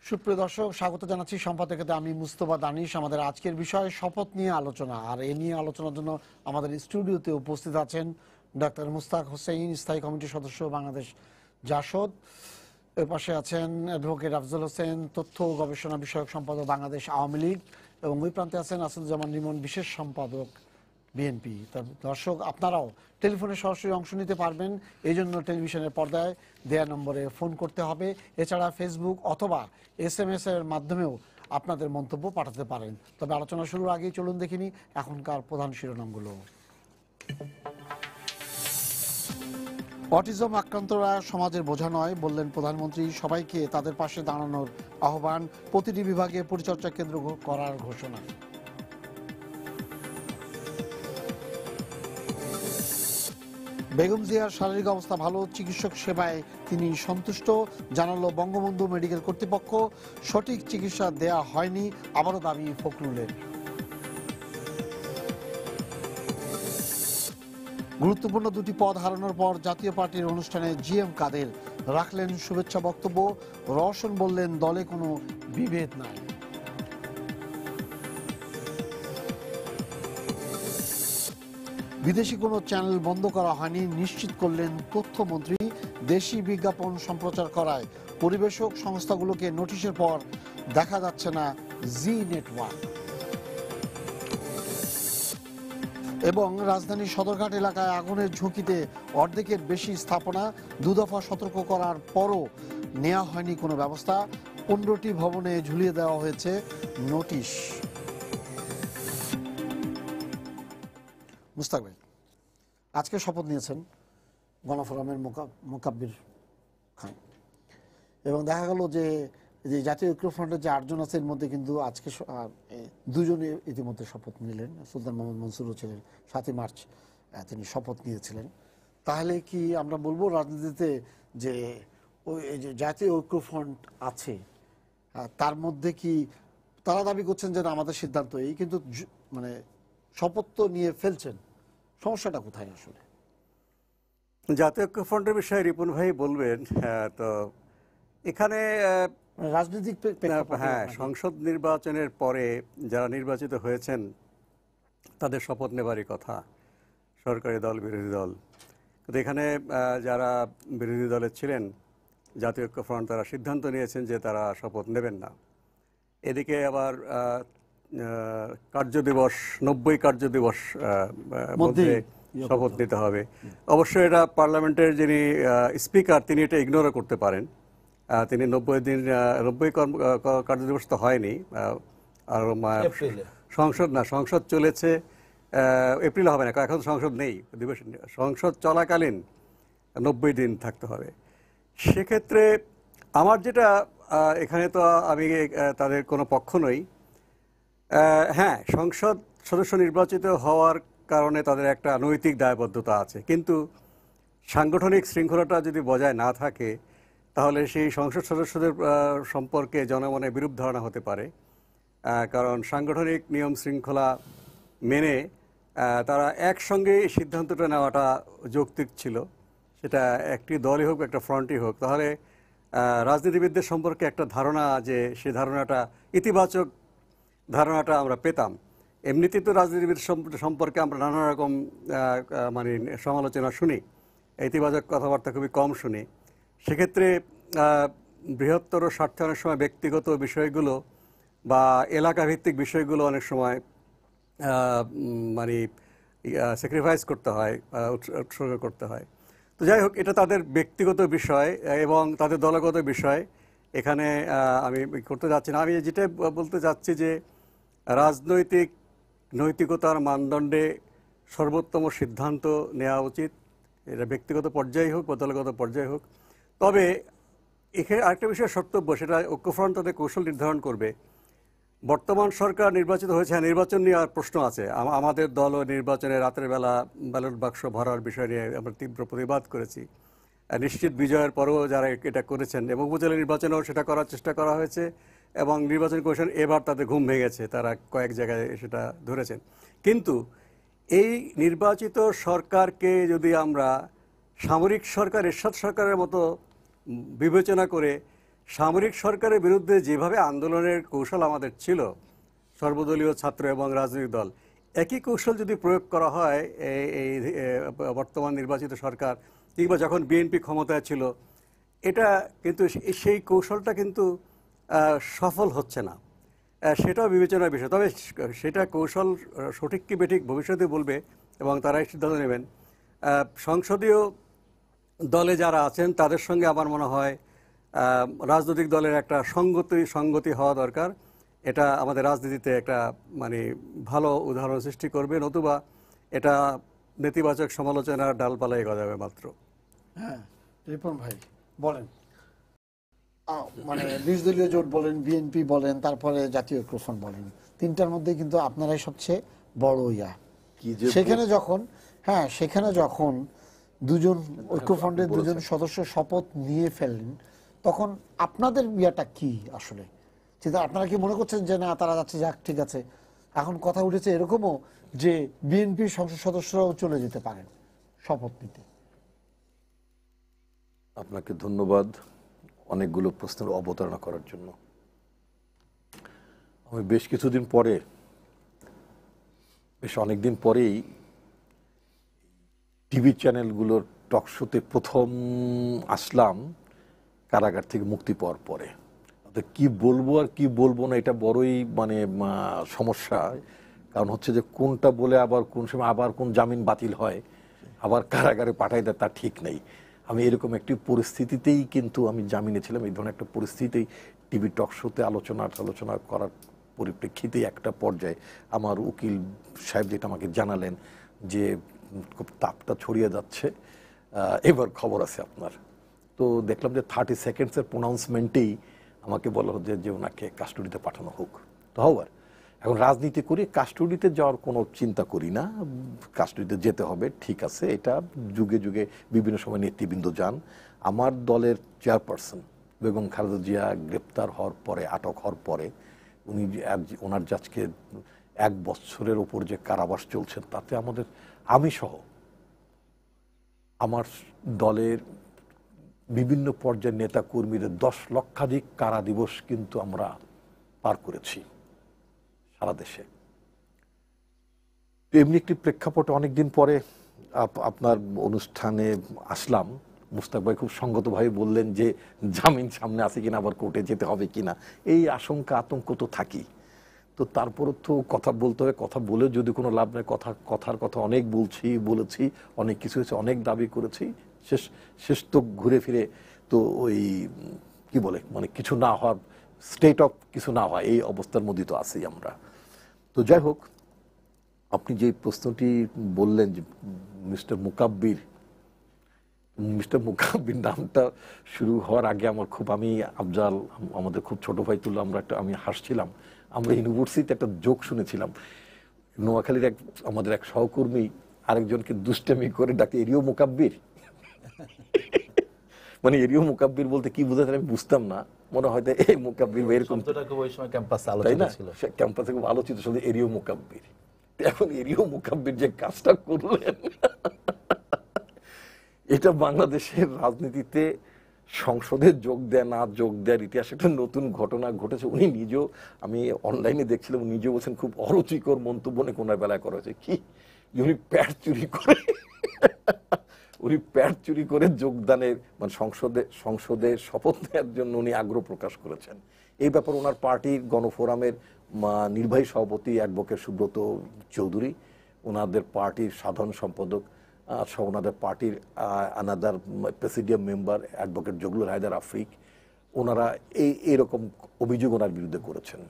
সুপ্রিয় দর্শক, স্বাগত জানাচ্ছি সম্পাদকতে আমি মুস্তফা দানিশ। আমাদের আজকের বিষয় শপথ নিয়ে আলোচনা, আর এ নিয়ে আলোচনার জন্য আমাদের স্টুডিওতে উপস্থিত আছেন ডাক্তার মুস্তাক হোসেন, স্থায়ী কমিটির সদস্য, বাংলাদেশ জাসদ। এর পাশে আছেন অ্যাডভোকেট আফজল হোসেন, তথ্য ও গবেষণা বিষয়ক সম্পাদক, বাংলাদেশ আওয়ামী লীগ, এবং ওই প্রান্তে আছেন আসাদুজ্জামান রিমন, বিশেষ সম্পাদক, বিএনপি। দর্শক, আপনারাও টেলিফোনে সরাসরি অংশ নিতে পারবেন। এই জন্য টেলিভিশনের পর্দায় দেয়া নম্বরে ফোন করতে হবে। এছাড়া ফেসবুক অথবা SMS এর মাধ্যমেও আপনাদের মন্তব্য পাঠাতে পারেন। তবে আলোচনা শুরুর আগেই চলুন দেখিনি এখনকার প্রধান শিরোনামগুলো। অটিজম আক্রান্তরা সমাজের বোঝা নয়, বললেন প্রধানমন্ত্রী। সবাইকে তাদের পাশে দাঁড়ানোর আহ্বান। প্রতিটি বিভাগে পরিচর্যা কেন্দ্র করার ঘোষণা। বেগম জিয়ার শারীরিক অবস্থা ভালো, চিকিৎসক সেবায় তিনি সন্তুষ্ট, জানালো বঙ্গবন্ধু মেডিকেল কর্তৃপক্ষ। সঠিক চিকিৎসা দেয়া হয়নি, আবারও দাবি ফখরুলের। গুরুত্বপূর্ণ দুটি পদ হারানোর পর জাতীয় পার্টির অনুষ্ঠানে GM কাদের রাখলেন শুভেচ্ছা বক্তব্য। রওশন বললেন, দলে কোনো বিভেদ নাই। বিদেশি কোনো চ্যানেল বন্ধ করা হয়নি, নিশ্চিত করলেন তথ্যমন্ত্রী। দেশি বিজ্ঞাপন সম্প্রচার করায় পরিবেশক সংস্থাগুলোকে নোটিশের পর দেখা যাচ্ছে না জি নেটওয়ার্ক। এবং রাজধানীর সদরঘাট এলাকায় আগুনের ঝুঁকিতে অর্ধেকের বেশি স্থাপনা, দুদফা সতর্ক করার পরও নেওয়া হয়নি কোনো ব্যবস্থা। 15টি ভবনে ঝুলিয়ে দেওয়া হয়েছে নোটিশ। মুস্তাক ভাই, আজকে শপথ নিয়েছেন গণফোরামের মোকাব্বির খান, এবং দেখা গেল যে জাতীয় ঐক্যফ্রন্টের যে 8 জন আছে এর মধ্যে কিন্তু আজকে 2 জন ইতিমধ্যে শপথ নিলেন। সুলতান মোহাম্মদ মনসুরও ছিলেন, 7ই মার্চ তিনি শপথ নিয়েছিলেন। তাহলে কি আমরা বলবো রাজনীতিতে যে ওই যে জাতীয় ঐক্যফ্রন্ট আছে, তার মধ্যে কি তারা দাবি করছেন যে আমাদের সিদ্ধান্ত এই, কিন্তু মানে শপথ তো নিয়ে ফেলছেন, সমস্যাটা কোথায় আসলে? জাতীয় ঐক্যফ্রন্টের বিষয়ে রিপন ভাই বলবেন। তো এখানে রাজনৈতিক সংসদ নির্বাচনের পরে যারা নির্বাচিত হয়েছেন তাদের শপথ নেবারই কথা, সরকারি দল, বিরোধী দল। কিন্তু এখানে যারা বিরোধী দলের ছিলেন, জাতীয় ঐক্যফ্রন্ট, তারা সিদ্ধান্ত নিয়েছেন যে তারা শপথ নেবেন না। এদিকে আবার কার্যদিবস 90 কার্যদিবস মধ্যে শপথ নিতে হবে। অবশ্যই এটা পার্লামেন্টের যিনি স্পিকার তিনি এটা ইগনোরও করতে পারেন। তিনি 90 কার্যদিবস তো হয়নি, আর সংসদ চলেছে, এপ্রিল হবে না, এখন সংসদ নেই, সংসদ চলাকালীন 90 দিন থাকতে হবে। সেক্ষেত্রে আমার যেটা, এখানে তো আমি তাদের কোনো পক্ষ নই। হ্যাঁ, সংসদ সদস্য নির্বাচিত হওয়ার কারণে তাদের একটা নৈতিক দায়বদ্ধতা আছে, কিন্তু সাংগঠনিক শৃঙ্খলাটা যদি বজায় না থাকে তাহলে সেই সংসদ সদস্যদের সম্পর্কে জনমনে বিরূপ ধারণা হতে পারে। কারণ সাংগঠনিক নিয়ম শৃঙ্খলা মেনে তারা একসঙ্গে এই সিদ্ধান্তটা নেওয়াটা যৌক্তিক ছিল, সেটা একটি দলই হোক, একটা ফ্রন্টই হোক। তাহলে রাজনীতিবিদদের সম্পর্কে একটা ধারণা, যে সে ধারণাটা ইতিবাচক ধারণাটা আমরা পেতাম। এমনিতেই তো রাজনীতিবিদ সম্পর্কে আমরা নানা রকম মানে সমালোচনা শুনি, ইতিবাচক কথাবার্তা খুবই কম শুনি। সেক্ষেত্রে বৃহত্তর স্বার্থে অনেক সময় ব্যক্তিগত বিষয়গুলো বা এলাকাভিত্তিক বিষয়গুলো অনেক সময় মানে স্যাক্রিফাইস করতে হয়, উৎসর্গ করতে হয়। তো যাই হোক, এটা তাদের ব্যক্তিগত বিষয় এবং তাদের দলগত বিষয়, এখানে আমি করতে যাচ্ছি না। আমি যেটা বলতে চাচ্ছি যে রাজনৈতিক নৈতিকতার মানদণ্ডে সর্বোত্তম সিদ্ধান্ত নেওয়া উচিত, এটা ব্যক্তিগত পর্যায়ে হোক বা দলগত পর্যায়ে হোক। তবে এখানে আরেকটা বিষয় সত্যব্য, সেটা ঐক্যফ্রন্ট তাদের কৌশল নির্ধারণ করবে। বর্তমান সরকার নির্বাচিত হয়েছে, নির্বাচন নিয়ে আর প্রশ্ন আছে। আমাদের দলও নির্বাচনে রাতের বেলা ব্যালট বাক্স ভরার বিষয় নিয়ে আমরা তীব্র প্রতিবাদ করেছি। নিশ্চিত বিজয়ের পরেও যারা এটা করেছেন, এবং উপজেলা নির্বাচনেও সেটা করার চেষ্টা করা হয়েছে, এবং নির্বাচন কমিশন এবার তাদের ঘুম ভেঙেছে, তারা কয়েক জায়গায় সেটা ধরেছেন। কিন্তু এই নির্বাচিত সরকারকে যদি আমরা সামরিক সরকার, এরশাদ সরকারের মতো বিবেচনা করে সামরিক সরকারের বিরুদ্ধে যেভাবে আন্দোলনের কৌশল আমাদের ছিল, সর্বদলীয় ছাত্র এবং রাজনৈতিক দল, একই কৌশল যদি প্রয়োগ করা হয় এই বর্তমান নির্বাচিত সরকার কিংবা যখন বিএনপি ক্ষমতায় ছিল, এটা কিন্তু সেই কৌশলটা কিন্তু সফল হচ্ছে না। সেটাও বিবেচনার বিষয়। তবে সেটা কৌশল সঠিক কি বেঠিক ভবিষ্যতে বলবে এবং তারাই সিদ্ধান্ত নেবেন। সংসদীয় দলে যারা আছেন তাদের সঙ্গে আমার মনে হয় রাজনৈতিক দলের একটা সঙ্গতি হওয়া দরকার। এটা আমাদের রাজনীতিতে একটা মানে ভালো উদাহরণ সৃষ্টি করবে, নতুবা এটা নেতিবাচক সমালোচনার ডালপালায় গজাবে মাত্র। হ্যাঁ, রিপন ভাই বলেন। মানে 20 দলীয় জোট বলেন, বিএনপি বলেন, তারপরে জাতীয় ঐক্যফ্রন্ট বলেন, তিনটার মধ্যে কিন্তু আপনারাই সবচেয়ে বড় সেখানে যখন দুজন ঐক্যফ্রন্টের দুজন সদস্য শপথ নিয়ে ফেললেন, তখন আপনাদের ইয়াটা কি আসলে? আপনারা কি মনে করছেন যে না তারা যাচ্ছে, যাক ঠিক আছে? এখন কথা উঠেছে এরকমও যে বিএনপির সংসদ সদস্যরাও চলে যেতে পারেন শপথ নিতে। আপনাকে ধন্যবাদ অনেকগুলো প্রশ্নের অবতারণা করার জন্য। আমি বেশ কিছুদিন পরে, বেশ অনেকদিন পরেই টিভি চ্যানেলগুলোর টকশোতে প্রথম আসলাম কারাগার থেকে মুক্তি পাওয়ার পরে। কি বলবো আর কি বলবো না, এটা বড়ই মানে সমস্যা। কারণ হচ্ছে যে কোনটা বলে আবার কোন সময় আবার কোন জামিন বাতিল হয়, আবার কারাগারে পাঠাই দেয়, তা ঠিক নেই। আমি এরকম একটি পরিস্থিতিতেই কিন্তু আমি জামিনে ছিলাম। এই ধরনের একটা পরিস্থিতিতেই টিভি টকশোতে আলোচনা করার পরিপ্রেক্ষিতেই একটা পর্যায়ে আমার উকিল সাহেব যেটা আমাকে জানালেন যে খুব তাপটা ছড়িয়ে যাচ্ছে, এবার খবর আছে আপনার। তো দেখলাম যে 30 সেকেন্ডসের প্রোনাউন্সমেন্টেই আমাকে বলা হচ্ছে যে ওনাকে কাস্টডিতে পাঠানো হোক। তো হওয়ার এখন রাজনীতি করি, কাস্টডিতে যাওয়ার কোনো চিন্তা করি না। কাস্টডিতে যেতে হবে, ঠিক আছে, এটা যুগে যুগে বিভিন্ন সময় নেতৃবৃন্দ যান। আমার দলের চেয়ারপারসন বেগম খালেদা জিয়া গ্রেপ্তার হওয়ার পরে, আটক হওয়ার পরে, উনি ওনার আজকে 1 বছরের ওপর যে কারাবাস চলছেন, তাতে আমি সহ আমার দলের বিভিন্ন পর্যায়ের নেতা কর্মীদের 10 লক্ষাধিক কারা দিবস কিন্তু আমরা পার করেছি সারা দেশে। এমনি একটি প্রেক্ষাপটে অনেকদিন পরে আপনার অনুষ্ঠানে আসলাম। মুস্তাক ভাই খুব সঙ্গতভাবে বললেন যে জামিন সামনে আছে কিনা, আবার কোর্টে যেতে হবে কিনা, এই আশঙ্কা আতঙ্ক তো থাকি। তো তারপরও তো কথা বলতে হবে, কথা বলে যদি কোনো লাভ নেই, কথার কথা অনেক বলেছি, অনেক কিছু হয়েছে, অনেক দাবি করেছি, শেষ তো ঘুরে ফিরে তো ওই কি বলে মানে কিছু না হওয়ার, স্টেট অফ কিছু না হয়, এই অবস্থার মধ্যে তো আছি আমরা। তো যাই হোক, আপনি যে প্রশ্নটি বললেন যে মিস্টার মুকাব্বির নামটা শুরু হওয়ার আগে আমি আফজাল, আমাদের খুব ছোট ভাই তুল্লা, আমি হাসছিলাম। আমরা ইউনিভার্সিটিতে একটা জোক শুনেছিলাম, নোয়াখালীর আমাদের এক সহকর্মী আরেকজনকে দুষ্টামি করে ডাকে এরিও মুকাব্বির। মানে এরিও মুকাব্বির বলতে কি বোঝাতে আমি বুঝতাম না, মনে হয় এই মুকাব্বির এরকম, ক্যাম্পাসে খুব আলোচিত শুধু এরিও মুকাব্বির। এখন এরিও মুকাব্বির যে কাজটা করলেন, এটা বাংলাদেশের রাজনীতিতে সংসদে যোগ দেওয়ার ইতিহাসে একটা নতুন ঘটনা ঘটেছে। উনি নিজেও, আমি অনলাইনে দেখছিলাম, নিজেও বলছেন খুব অরুচিকর মন্তব্য নাকি ওনার বেলায় করা হয়েছে। কি উনি প্যাড চুরি করে যোগদানের মানে সংসদে শপথ নেওয়ার জন্য উনি আগ্রহ প্রকাশ করেছেন। এই ব্যাপারে ওনার পার্টির গণফোরামের নির্বাহী সভাপতি অ্যাডভোকেট সুব্রত চৌধুরী, ওনাদের পার্টির সাধারণ সম্পাদক সহ ওনাদের পার্টির another presidium member advocate Jaglul Haider Afrik, ওনারা এইরকম অভিযোগ ওনার বিরুদ্ধে করেছেন।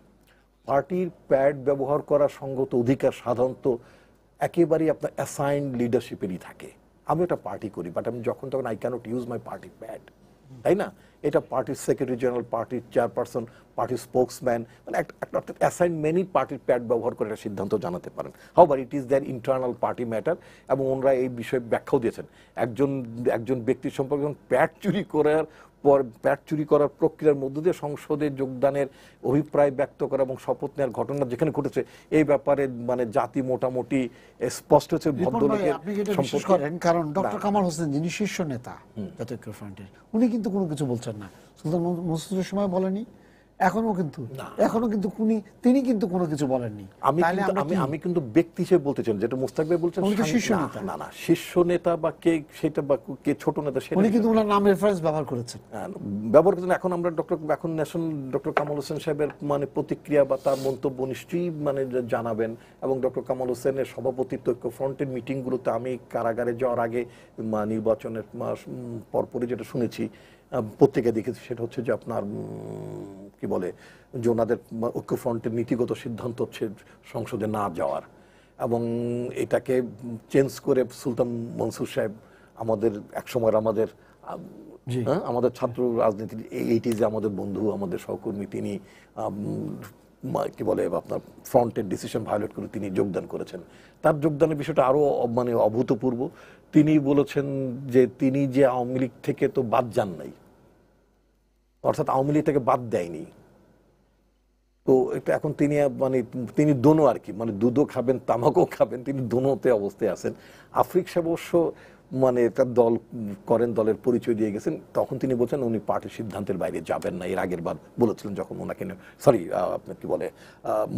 পার্টির প্যাড ব্যবহার করার সঙ্গত অধিকার সাধারণত একেবারেই আপনার অ্যাসাইন্ড লিডারশিপেরই থাকে। আমি একটা পার্টি করি, বাট আমি যখন তখন I cannot use my party pad, তাই না? এটা পার্টির সেক্রেটারি জেনারেল, পার্টির চেয়ারপারসন, পার্টির স্পোকসম্যান, মানে একটা অ্যাসাইন মেনি পার্টির প্যাড ব্যবহার করে একটা সিদ্ধান্ত জানাতে পারেন। However it is their internal party matter, এবং ওনারা এই বিষয়ে ব্যাখ্যাও দিয়েছেন। একজন ব্যক্তির সম্পর্কে যখন প্যাড চুরি করার প্যাট চুরি করার প্রক্রিয়ার মধ্য দিয়ে সংসদে যোগদানের অভিপ্রায় ব্যক্ত করা এবং শপথ নেওয়ার ঘটনা যেখানে ঘটেছে, এই ব্যাপারে মানে জাতি মোটামুটি স্পষ্ট হচ্ছে ভদ্রলোকের আপনি যেটা বিশ্বাস করেন, কারণ ডক্টর কামাল হোসেন যিনি শীর্ষ নেতা জাতীয় ঐক্যফ্রন্টের, উনি কিন্তু কোনো কিছু বলছেন না। সুলতান মসুদের সময় বলেনি, এখনো কিন্তু তিনি কিন্তু কোনো কিছু বলেননি। আমি কিন্তু ব্যক্তি হিসেবে বলতে চাই, যেটা মুস্তাক ভাই বলছেন শীর্ষ নেতা না শীর্ষ নেতা বা কে সেটা বা কে ছোট নেতা, সেটা উনি কিন্তু ওনার নাম রেফারেন্স ব্যবহার করেছেন। এখন আমরা ডক্টর কামাল হোসেন সাহেবের মানে প্রতিক্রিয়া বা তার মন্তব্য নিশ্চয়ই মানে জানাবেন। এবং ডক্টর কামাল হোসেনের সভাপতিত্ব ঐক্যফ্রন্টের মিটিংগুলোতে আমি কারাগারে যাওয়ার আগে নির্বাচনের পরপরই যেটা শুনেছি, পত্রিকায় দেখেছি, সেটা হচ্ছে যে আপনার কি বলে যে ওনাদের ঐক্যফ্রন্টের নীতিগত সিদ্ধান্ত হচ্ছে সংসদে না যাওয়ার, এবং এটাকে চেঞ্জ করে সুলতান মনসুর সাহেব আমাদের একসময় আমাদের ছাত্র রাজনীতির 80s আমাদের বন্ধু, আমাদের সহকর্মী, তিনি কি বলে আপনার ফ্রন্টের ডিসিশন ভায়োলেট করে তিনি যোগদান করেছেন। তার যোগদানের বিষয়টা আরো মানে অভূতপূর্ব। তিনি বলেছেন যে তিনি যে আওয়ামী লীগ থেকে তো বাদ যান নাই, অর্থাৎ আওয়ামী লীগ থেকে বাদ দেয়নি। তো এটা এখন তিনি দোনো আর কি, মানে দুধও খাবেন তামাকও খাবেন, তিনি দোনোতে অবস্থায় আছেন। আফ্রিক সাহেব অবশ্য মানে তার দল করেন, দলের পরিচয় দিয়ে গেছেন, তখন তিনি বলছেন উনি পার্টির সিদ্ধান্তের বাইরে যাবেন না। এর আগের বার বলেছিলেন যখন ওনাকে আপনার কি বলে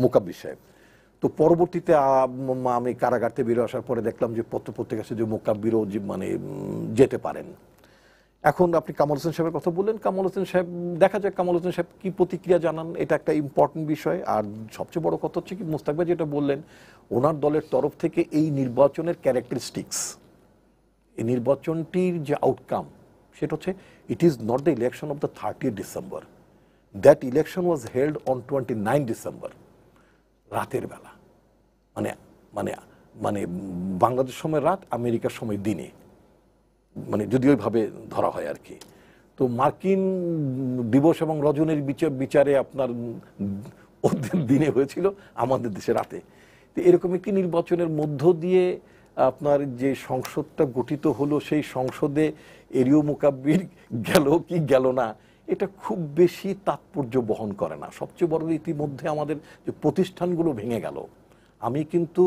মোকাব্বির সাহেব। তো পরবর্তীতে আমি কারাগার থেকে বেরো আসার পরে দেখলাম যে পত্রিকা যে মোকাব্বিরও মানে যেতে পারেন। এখন আপনি কামাল হোসেন সাহেবের কথা বললেন, কামাল হোসেন সাহেব দেখা যাক কামাল হোসেন সাহেব কি প্রতিক্রিয়া জানান, এটা একটা ইম্পর্টেন্ট বিষয়। আর সবচেয়ে বড় কথা হচ্ছে কি, মুস্তাক ভাই যেটা বললেন, ওনার দলের তরফ থেকে এই নির্বাচনের ক্যারেক্টারিস্টিক্স, এই নির্বাচনটির যে আউটকাম, সেটা হচ্ছে it is not the election of the 30th December, that election was held on 29 December, রাতের বেলা, মানে মানে মানে বাংলাদেশ সময় রাত, আমেরিকার সময় দিনে, মানে যদি ওইভাবে ধরা হয় আর কি। তো মার্কিন দিবস এবং রজনীর বিচারে আপনার ওদের দিনে হয়েছিল, আমাদের দেশে রাতে। তো এরকম একটি নির্বাচনের মধ্য দিয়ে আপনার যে সংসদটা গঠিত হলো, সেই সংসদে এরিও মোকাব্বির গেল কি গেল না, এটা খুব বেশি তাৎপর্য বহন করে না। সবচেয়ে বড় ইতিমধ্যে আমাদের যে প্রতিষ্ঠানগুলো ভেঙে গেল। আমি কিন্তু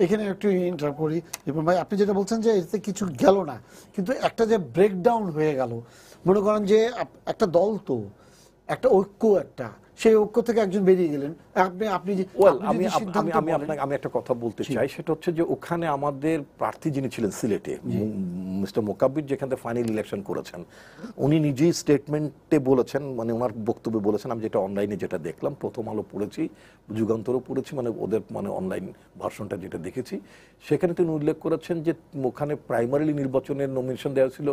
এখানে একটু ইন্টারাপ্ট করি রিপন ভাই, আপনি যেটা বলছেন যে এতে কিছু গেল না, কিন্তু একটা যে ব্রেকডাউন হয়ে গেল, মনে করেন যে একটা দল, তো একটা ঐক্য, সেই ঐক্য থেকে একজন বেরিয়ে গেলেন, আমি একটা কথা বলতে চাই, সেটা হচ্ছে যে ওখানে আমাদের প্রার্থী যিনি ছিলেন সিলেটে, মিস্টার মোকাব্বির, যেখান থেকে ফাইনাল ইলেকশন করেছেন, উনি নিজেই স্টেটমেন্টে বলেছেন, মানে ওনার বক্তব্যে বলেছেন, আমি যেটা অনলাইনে যেটা দেখলাম, প্রথম আলো পড়েছি, যুগান্তরও পড়েছি, মানে ওদের মানে অনলাইন ভার্সনটা যেটা দেখেছি, সেখানে তিনি উল্লেখ করেছেন যে ওখানে প্রাইমারি নির্বাচনের নমিনেশন দেওয়া ছিল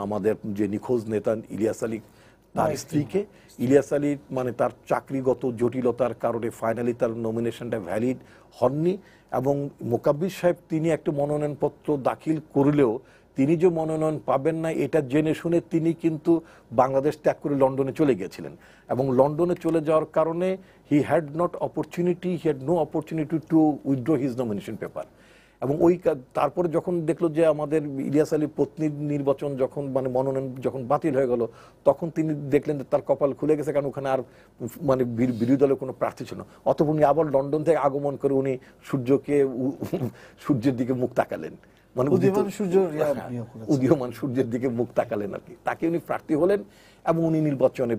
আমাদের যে নিখোঁজ নেতা ইলিয়াস আলী, তার স্ত্রীকে। ইলিয়াস আলী মানে তার চাকরিগত জটিলতার কারণে ফাইনালি তার নমিনেশনটা ভ্যালিড হননি, এবং মোকাব্বির সাহেব তিনি একটা মনোনয়নপত্র দাখিল করলেও তিনি যে মনোনয়ন পাবেন না এটা জেনে শুনে তিনি কিন্তু বাংলাদেশ ত্যাগ করে লন্ডনে চলে গিয়েছিলেন, এবং লন্ডনে চলে যাওয়ার কারণে he had no opportunity to withdraw his nomination paper. এবং তারপরে যখন দেখলো যে আমাদের ইলিয়াস আলীর পত্নীর নির্বাচন যখন মানে মনোনয়ন যখন বাতিল হয়ে গেল, তখন তিনি দেখলেন যে তার কপাল খুলে গেছে, কারণ ওখানে আর মানে বিরোধী দলের কোনো প্রার্থী ছিল না। অতঃপর উনি আবার লন্ডন থেকে আগমন করে উনি সূর্যের দিকে মুখ তাকালেন, মানে উদীয়মান সূর্যের দিকে মুখ তাকালেন আর কি। তাকে উনি প্রার্থী হলেন এবং উনি নির্বাচনে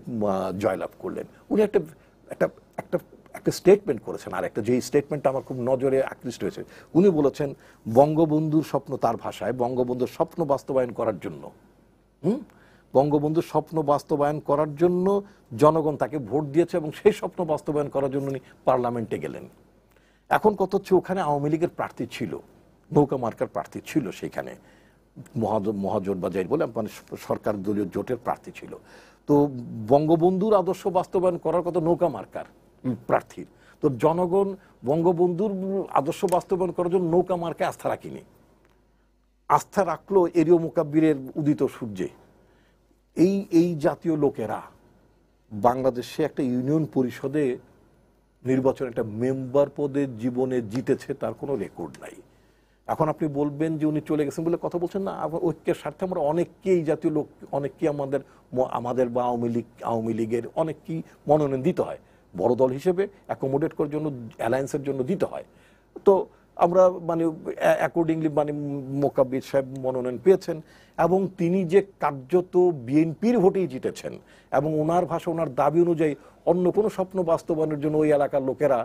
জয়লাভ করলেন। উনি একটা স্টেটমেন্ট করেছেন, আর একটা যে স্টেটমেন্টটা আমার খুব নজরে আকৃষ্ট হয়েছে, উনি বলেছেন বঙ্গবন্ধুর স্বপ্ন, তার ভাষায় বঙ্গবন্ধুর স্বপ্ন বাস্তবায়ন করার জন্য বঙ্গবন্ধুর স্বপ্ন বাস্তবায়ন করার জন্য জনগণ তাকে ভোট দিয়েছে, এবং সেই স্বপ্ন বাস্তবায়ন করার জন্য উনি পার্লামেন্টে গেলেন। এখন কত হচ্ছে, ওখানে আওয়ামী লীগের প্রার্থী ছিল, নৌকা মার্কার প্রার্থী ছিল, সেখানে মহাজোট বা যাই বলে মানে সরকার দলীয় জোটের প্রার্থী ছিল। তো বঙ্গবন্ধুর আদর্শ বাস্তবায়ন করার কথা নৌকা মার্কার প্রার্থীর, তো জনগণ বঙ্গবন্ধুর আদর্শ বাস্তবায়ন করার জন্য নৌকা মার্কায় আস্থা রাখিনি, আস্থা রাখলো এরিও মোকাব্বিরের উদিত সূর্যে। এই জাতীয় লোকেরা বাংলাদেশে একটা ইউনিয়ন পরিষদে নির্বাচনে একটা মেম্বার পদে জীবনে জিতেছে, তার কোনো রেকর্ড নাই। এখন আপনি বলবেন যে উনি চলে গেছেন বলে কথা বলছেন না, ঐক্যের স্বার্থে আমরা অনেককেই জাতীয় লোক, অনেককেই আমাদের বা আওয়ামী লীগের অনেককেই মনোনয়ন দিতে হয়, বড় দল হিসেবে অ্যাকোমোডেট করার জন্য, অ্যালায়েন্সের জন্য দিতে হয়। তো আমরা মানে অ্যাকর্ডিংলি মানে মোকাব্বির সাহেব মনোনয়ন পেয়েছেন এবং তিনি যে কার্যত বিএনপির ভোটেই জিতেছেন এবং ওনার ভাষা, ওনার দাবি অনুযায়ী অন্য কোনো স্বপ্ন বাস্তবায়নের জন্য ওই এলাকার লোকেরা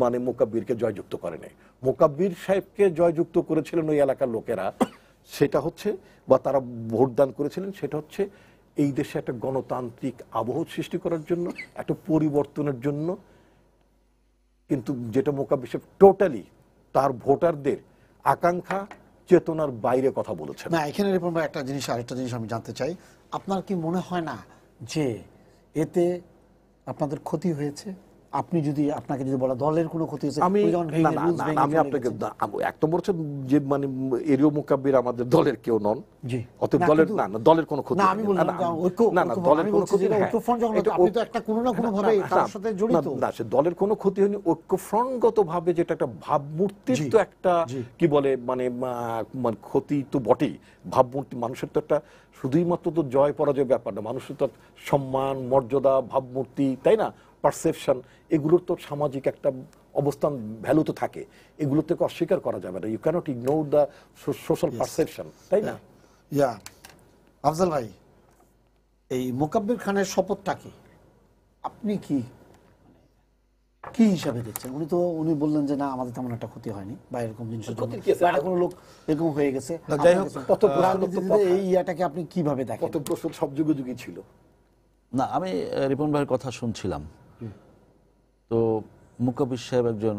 মানে মোকাব্বিরকে জয়যুক্ত করে নাই। মোকাব্বির সাহেবকে জয়যুক্ত করেছিলেন ওই এলাকার লোকেরা, সেটা হচ্ছে, বা তারা ভোটদান করেছিলেন, সেটা হচ্ছে এই দেশে একটা গণতান্ত্রিক আবহ সৃষ্টি করার জন্য, একটা পরিবর্তনের জন্য। কিন্তু যেটা মোকাব্বির সাহেব টোটালি তার ভোটারদের আকাঙ্ক্ষা চেতনার বাইরে কথা বলেছেন। না, এখানে রিপন ভাই আরেকটা জিনিস আমি জানতে চাই, আপনার কি মনে হয় না যে এতে আপনাদের ক্ষতি হয়েছে? আপনাকে যদি বলা দলের কোনো ক্ষতি হয়েছে? আমি আপনাকে এক নম্বর হচ্ছে যে মানে এরিও মোকাব্বির আমাদের দলের কেউ নন, অতএব দলের দলের কোনো ক্ষতি দলের কোনো ক্ষতি হয়নি। ঐক্যফ্রন্টগত ভাবে যেটা একটা ভাবমূর্তির তো একটা কি বলে মানে ক্ষতি তো বটেই। ভাবমূর্তি মানুষের তো একটা শুধুই মাত্র তো জয় পরাজয় ব্যাপার না, মানুষের তো সম্মান, মর্যাদা, ভাবমূর্তি, তাই না, পারসেপশন, এগুলোর তো সামাজিক একটা অবস্থান, ভ্যালু তো থাকে, এগুলো থেকে অস্বীকার করা যাবে না। You cannot ignore the social perception, তাই না? আফজাল ভাই, এই মোকাব্বির খানের শপথটা কি আপনি কি হিসাবে দেখছেন? উনি বললেন যে না, আমাদের তেমন একটা ক্ষতি হয়নি বা এরকম জিনিস, কোনো লোক এরকম হয়ে গেছে। যাই হোক, এই ইয়াটাকে আপনি কিভাবে দেখেন? কত প্রশ্ন সব যুগে যুগই ছিল। না, আমি রিপন ভাইয়ের কথা শুনছিলাম, তো মোকাব্বির সাহেব একজন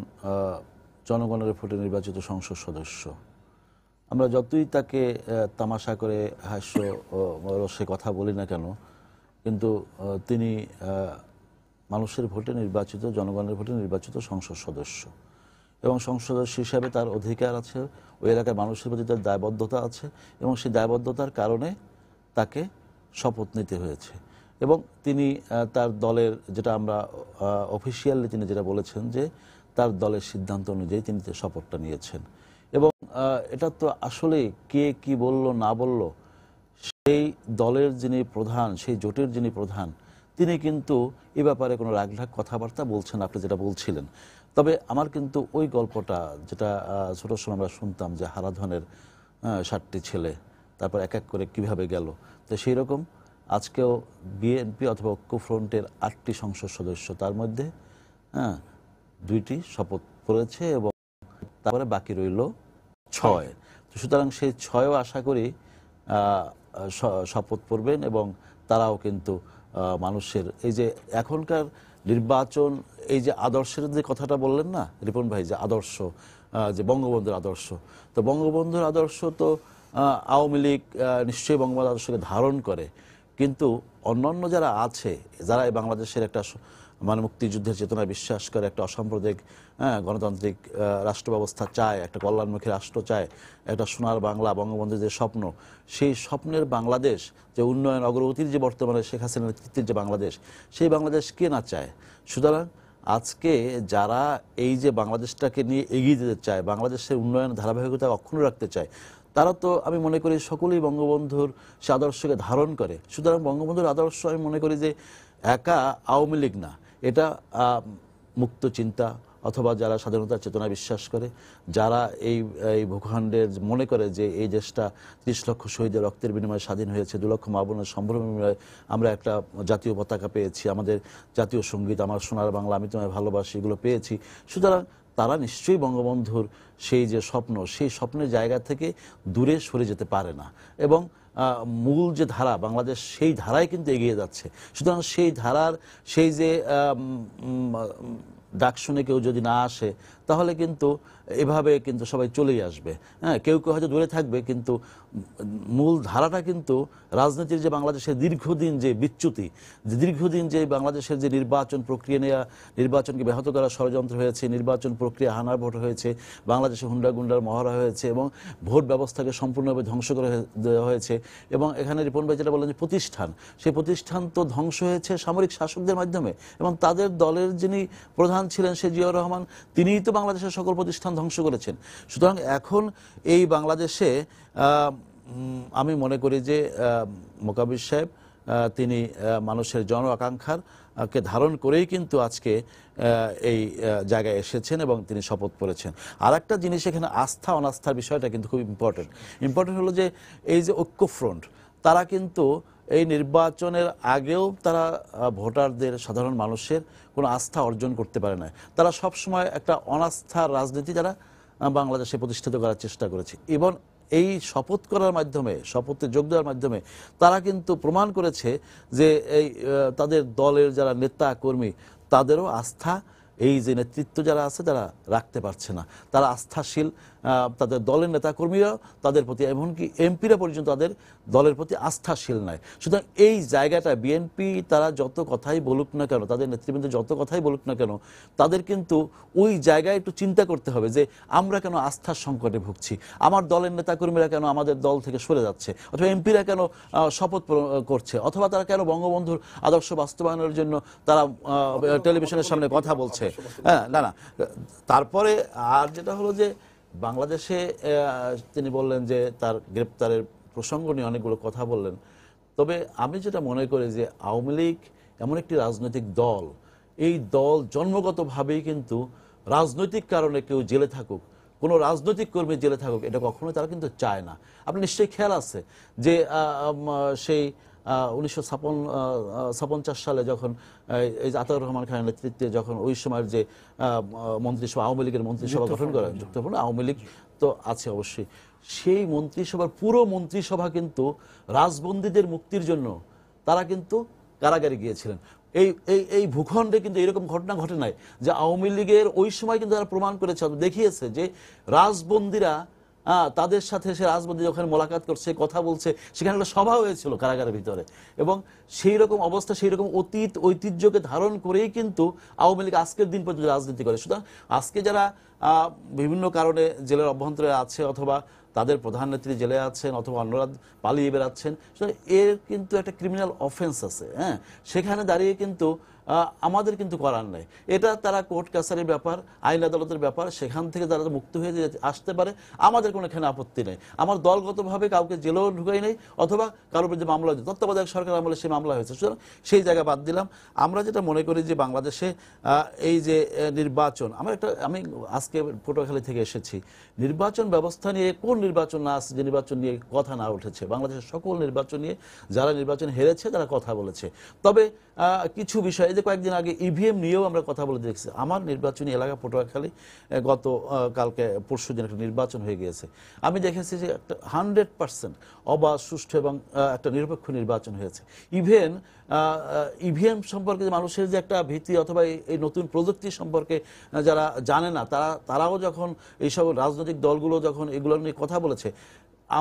জনগণের ভোটে নির্বাচিত সংসদ সদস্য। আমরা যতই তাকে তামাশা করে হাস্য রসে কথা বলি না কেন, কিন্তু তিনি মানুষের ভোটে নির্বাচিত, জনগণের ভোটে নির্বাচিত সংসদ সদস্য, এবং সংসদ সদস্য হিসাবে তার অধিকার আছে, ওই এলাকার মানুষের প্রতি তার দায়বদ্ধতা আছে, এবং সেই দায়বদ্ধতার কারণে তাকে শপথ নিতে হয়েছে। এবং তিনি তার দলের, যেটা আমরা অফিসিয়ালি তিনি যেটা বলেছেন, যে তার দলের সিদ্ধান্ত অনুযায়ী তিনি শপথটা নিয়েছেন। এবং এটা তো আসলে কে কি বলল না বলল, সেই দলের যিনি প্রধান, সেই জোটের যিনি প্রধান, তিনি কিন্তু এ ব্যাপারে কোনো রাগঢাক কথাবার্তা বলছেন, আপনি যেটা বলছিলেন। তবে আমার কিন্তু ওই গল্পটা, যেটা ছোটোর সময় আমরা শুনতাম, যে হারাধনের 7টি ছেলে তারপর এক এক করে কিভাবে গেল, তো সেই রকম আজকেও বিএনপি অথবা ঐক্যফ্রন্টের 8টি সংসদ সদস্য, তার মধ্যে 2টি শপথ করেছে এবং তারপরে বাকি রইল 6। তো সুতরাং সেই 6ও আশা করি শপথ করবেন, এবং তারাও কিন্তু মানুষের এই যে এখনকার নির্বাচন, এই যে আদর্শের যে কথাটা বললেন না রিপন ভাই, যে আদর্শ, যে বঙ্গবন্ধুর আদর্শ, তো বঙ্গবন্ধুর আদর্শ তো আওয়ামী লীগ নিশ্চয়ই বঙ্গবন্ধুর আদর্শকে ধারণ করে, কিন্তু অন্যান্য যারা আছে, যারা এই বাংলাদেশের একটা মানে মুক্তিযুদ্ধের চেতনায় বিশ্বাস করে, একটা অসাম্প্রদায়িক গণতান্ত্রিক রাষ্ট্র ব্যবস্থা চায়, একটা কল্যাণমুখী রাষ্ট্র চায়, একটা সোনার বাংলা, বঙ্গবন্ধুর যে স্বপ্ন, সেই স্বপ্নের বাংলাদেশ, যে উন্নয়ন অগ্রগতির যে বর্তমানে শেখ হাসিনার নেতৃত্বের যে বাংলাদেশ, সেই বাংলাদেশ কে না চায়? সুতরাং আজকে যারা এই যে বাংলাদেশটাকে নিয়ে এগিয়ে যেতে চায়, বাংলাদেশের উন্নয়নের ধারাবাহিকতা অক্ষুণ্ণ রাখতে চায়, তারা তো আমি মনে করি সকলেই বঙ্গবন্ধুর সে আদর্শকে ধারণ করে। সুতরাং বঙ্গবন্ধুর আদর্শ আমি মনে করি যে একা আওয়ামী লীগ না, এটা মুক্ত চিন্তা অথবা যারা স্বাধীনতার চেতনায় বিশ্বাস করে, যারা এই ভূখণ্ডের মনে করে যে এই দেশটা 30 লক্ষ শহীদের রক্তের বিনিময়ে স্বাধীন হয়েছে, 2 লক্ষ মা বোনের সম্ভ্রমের বিনিময়ে আমরা একটা জাতীয় পতাকা পেয়েছি, আমাদের জাতীয় সঙ্গীত আমার সোনার বাংলা আমি তোমায় ভালোবাসি, এগুলো পেয়েছি। সুতরাং তারা নিশ্চয়ই বঙ্গবন্ধুর সেই যে স্বপ্ন, সেই স্বপ্নের জায়গা থেকে দূরে সরে যেতে পারে না, এবং মূল যে ধারা বাংলাদেশ, সেই ধারায় কিন্তু এগিয়ে যাচ্ছে। সুতরাং সেই ধারার সেই যে ডাক শুনে কেউ যদি না আসে, তাহলে কিন্তু এভাবে কিন্তু সবাই চলেই আসবে। হ্যাঁ, কেউ কেউ হয়তো দূরে থাকবে, কিন্তু মূল ধারাটা কিন্তু রাজনীতির যে বাংলাদেশের দীর্ঘদিন যে বিচ্যুতি, যে দীর্ঘদিন যে বাংলাদেশের যে নির্বাচন প্রক্রিয়া নিয়ে, নির্বাচনকে ব্যাহত করার ষড়যন্ত্র হয়েছে, নির্বাচন প্রক্রিয়া হানার ভোট হয়েছে, বাংলাদেশে হুন্ডাগুন্ডার মহড়া হয়েছে, এবং ভোট ব্যবস্থাকে সম্পূর্ণভাবে ধ্বংস করে দেওয়া হয়েছে। এবং এখানে রিপন ভাই যেটা বললেন যে প্রতিষ্ঠান, সেই প্রতিষ্ঠান তো ধ্বংস হয়েছে সামরিক শাসকদের মাধ্যমে, এবং তাদের দলের যিনি প্রধান রহমান ছিলেন, সেই জিয়াউর রহমান তিনিই তো বাংলাদেশের সকল প্রতিষ্ঠান ধ্বংস করেছেন। সুতরাং এখন এই বাংলাদেশে আমি মনে করি যে মোকাবির সাহেব তিনি মানুষের জন আকাঙ্ক্ষার কে ধারণ করেই কিন্তু আজকে এই জায়গায় এসেছেন এবং তিনি শপথ করেছেন। আর একটা জিনিস এখানে আস্থা অনাস্থার বিষয়টা কিন্তু খুব ইম্পর্টেন্ট হলো যে এই যে ঐক্যফ্রন্ট, তারা কিন্তু এই নির্বাচনের আগেও তারা ভোটারদের, সাধারণ মানুষের কোনো আস্থা অর্জন করতে পারে না। তারা সবসময় একটা অনাস্থার রাজনীতি তারা বাংলাদেশে প্রতিষ্ঠিত করার চেষ্টা করেছে এবং এই শপথ করার মাধ্যমে, শপথে যোগ দেওয়ার মাধ্যমে তারা কিন্তু প্রমাণ করেছে যে এই তাদের দলের যারা নেতা কর্মী তাদেরও আস্থা এই যে নেতৃত্ব যারা আছে তারা রাখতে পারছে না। তারা আস্থাশীল, তাদের দলের নেতাকর্মীরাও তাদের প্রতি, এমনকি এমপিরা পর্যন্ত তাদের দলের প্রতি আস্থাশীল নয়। সুতরাং এই জায়গাটা বিএনপি তারা যত কথাই বলুক না কেন, তাদের নেতৃবৃন্দ যত কথাই বলুক না কেন, তাদের কিন্তু ওই জায়গায় একটু চিন্তা করতে হবে যে আমরা কেন আস্থার সংকটে ভুগছি, আমার দলের নেতাকর্মীরা কেন আমাদের দল থেকে সরে যাচ্ছে, অথবা এমপিরা কেন শপথ করছে, অথবা তারা কেন বঙ্গবন্ধুর আদর্শ বাস্তবায়নের জন্য তারা টেলিভিশনের সামনে কথা বলছে। হ্যাঁ, না, তারপরে আর যেটা হলো যে বাংলাদেশে তিনি বললেন যে তার গ্রেপ্তারের প্রসঙ্গ নিয়ে অনেকগুলো কথা বললেন। তবে আমি যেটা মনে করি যে আওয়ামী লীগ এমন একটি রাজনৈতিক দল, এই দল জন্মগতভাবেই কিন্তু রাজনৈতিক কারণে কেউ জেলে থাকুক, কোনো রাজনৈতিক কর্মী জেলে থাকুক, এটা কখনোই তারা কিন্তু চায় না। আপনি নিশ্চয়ই খেয়াল আছে যে সেই 1956 সালে যখন এই আতাউর রহমান খানের নেতৃত্বে যখন ওই সময়ের যে মন্ত্রিসভা, আওয়ামী লীগের মন্ত্রিসভা গঠন করেন, যুক্তফ্রন্ট আওয়ামী লীগ তো আছে অবশ্যই, সেই মন্ত্রিসভার পুরো মন্ত্রিসভা কিন্তু রাজবন্দীদের মুক্তির জন্য তারা কিন্তু কারাগারে গিয়েছিলেন। এই এই এই ভূখণ্ডে কিন্তু এরকম ঘটনা ঘটে নাই যে আওয়ামী লীগের ওই সময় কিন্তু তারা প্রমাণ করেছে, দেখিয়েছে যে রাজবন্দীরা তাদের সাথে, সে রাজবন্দী যখন মোলাকাত করছে, কথা বলছে, সেখানে একটা সভা হয়েছিল কারাগারের ভিতরে, এবং সেই রকম অবস্থা, সেই রকম অতীত ঐতিহ্যকে ধারণ করেই কিন্তু আওয়ামী লীগ আজকের দিন পর্যন্ত রাজনীতি করে। সুতরাং আজকে যারা বিভিন্ন কারণে জেলের অভ্যন্তরে আছে, অথবা তাদের প্রধান নেত্রী জেলে আছেন, অথবা অন্যরা পালিয়ে বেড়াচ্ছেন, এর কিন্তু একটা ক্রিমিনাল অফেন্স আছে। হ্যাঁ, সেখানে দাঁড়িয়ে কিন্তু আমাদের কিন্তু করার নাই, এটা তারা কোর্ট কাছারির ব্যাপার, আইন আদালতের ব্যাপার, সেখান থেকে তারা মুক্ত হয়ে আসতে পারে, আমাদের কোনো এখানে আপত্তি নেই। আমার দলগতভাবে কাউকে জেলেও ঢুকাই নেই, অথবা কারোর বিরুদ্ধে মামলা হয়েছে, তত্ত্বাবধায়ক সরকার আমলে সেই মামলা হয়েছে, সুতরাং সেই জায়গা বাদ দিলাম। আমরা যেটা মনে করি যে বাংলাদেশে এই যে নির্বাচন, আমি আজকে পটুয়াখালী থেকে এসেছি, নির্বাচন ব্যবস্থা নিয়ে কোন নির্বাচন না আছে যে নির্বাচন নিয়ে কথা না উঠেছে? বাংলাদেশের সকল নির্বাচন নিয়ে যারা নির্বাচন হেরেছে তারা কথা বলেছে। তবে কিছু বিষয়, যে কয়েকদিন আগে ইভিএম নিয়েও আমরা কথা বলে দেখছি। আমার নির্বাচনী এলাকা পটুয়াখালী, গত কালকে পরশু দিন একটা নির্বাচন হয়ে গিয়েছে, আমি দেখেছি যে একটা 100% অবাধ, সুষ্ঠু এবং একটা নিরপেক্ষ নির্বাচন হয়েছে। ইভিএম সম্পর্কে মানুষের যে একটা ভীতি, অথবা এই নতুন প্রযুক্তি সম্পর্কে যারা জানে না, তারাও যখন এইসব রাজনৈতিক দলগুলো যখন এগুলো নিয়ে কথা বলেছে,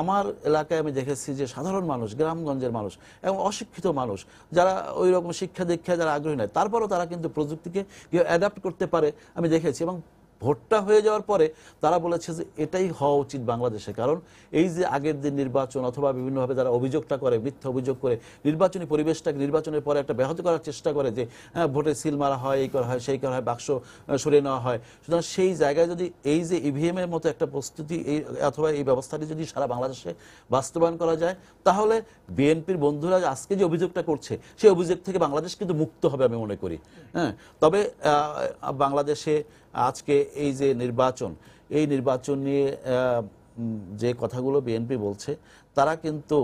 আমার এলাকায় আমি দেখেছি যে সাধারণ মানুষ, গ্রামগঞ্জের মানুষ এবং অশিক্ষিত মানুষ, যারা ওই রকম শিক্ষা দীক্ষায় যারা আগ্রহী নয়, তারপরও তারা কিন্তু প্রযুক্তিকে অ্যাডাপ্ট করতে পারে আমি দেখেছি। এবং ভোটটা হয়ে যাওয়ার পরে তারা বলেছে যে এটাই হওয়া উচিত বাংলাদেশে। কারণ এই যে আগের দিন নির্বাচন, অথবা বিভিন্নভাবে যারা অভিযোগটা করে, মিথ্যা অভিযোগ করে নির্বাচনী পরিবেশটাকে নির্বাচনের পরে একটা ব্যাহত করার চেষ্টা করে, যে হ্যাঁ ভোটে সিল মারা হয়, এই করা হয়, সেই করা হয়, বাক্স সরিয়ে নেওয়া হয়। সুতরাং সেই জায়গায় যদি এই যে ইভিএম এর মতো একটা প্রস্তুতি, অথবা এই ব্যবস্থাটি যদি সারা বাংলাদেশে বাস্তবায়ন করা যায়, তাহলে বিএনপির বন্ধুরা আজকে যে অভিযোগটা করছে, সেই অভিযোগ থেকে বাংলাদেশ কিন্তু মুক্ত হবে আমি মনে করি। হ্যাঁ, তবে বাংলাদেশে আজকে এই যে নির্বাচন, এই নির্বাচন নিয়ে যে কথাগুলো বিএনপি বলছে, তারা কিন্তু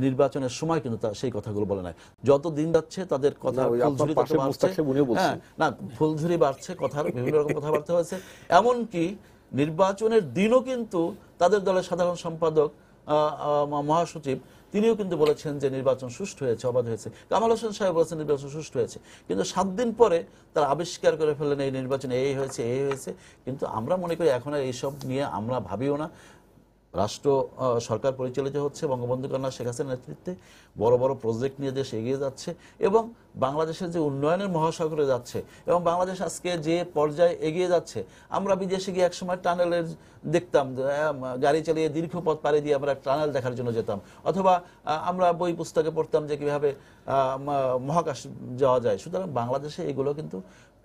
নির্বাচনের সময় কিন্তু সেই কথাগুলো বলে নাই। যত দিন যাচ্ছে তাদের কথা ফুলঝুরি বাড়ছে, হ্যাঁ না, ফুলঝুরি বাড়ছে, কথার বিভিন্ন রকম কথাবার্তা হয়েছে। এমনকি নির্বাচনের দিনও কিন্তু তাদের দলের সাধারণ সম্পাদক, মহাসচিব, তিনিও কিন্তু বলেছেন যে নির্বাচন সুষ্ঠু হয়েছে, অবাধ হয়েছে। কামাল হোসেন সাহেব বলেছেন নির্বাচন সুষ্ঠু হয়েছে, কিন্তু 7 দিন পরে তারা আবিষ্কার করে ফেললেন এই নির্বাচনে এই হয়েছে, এই হয়েছে। কিন্তু আমরা মনে করি এখন আর এইসব নিয়ে আমরা ভাবিও না। রাষ্ট্র সরকার পরিচালিত হচ্ছে বঙ্গবন্ধু কন্যা শেখ হাসিনার নেতৃত্বে, বড় বড় প্রজেক্ট নিয়ে দেশ এগিয়ে যাচ্ছে, এবং বাংলাদেশের যে উন্নয়নের মহাসাগরে যাচ্ছে, এবং বাংলাদেশ আজকে যে পর্যায়ে এগিয়ে যাচ্ছে, আমরা বিদেশে গিয়ে একসময় টানেলের দেখতাম, গাড়ি চালিয়ে দীর্ঘ পথ পাড়ি দিয়ে আমরা টানেল দেখার জন্য যেতাম, অথবা আমরা বই পুস্তকে পড়তাম যে কিভাবে মহাকাশ যাওয়া যায়। সুতরাং বাংলাদেশে এগুলো কিন্তু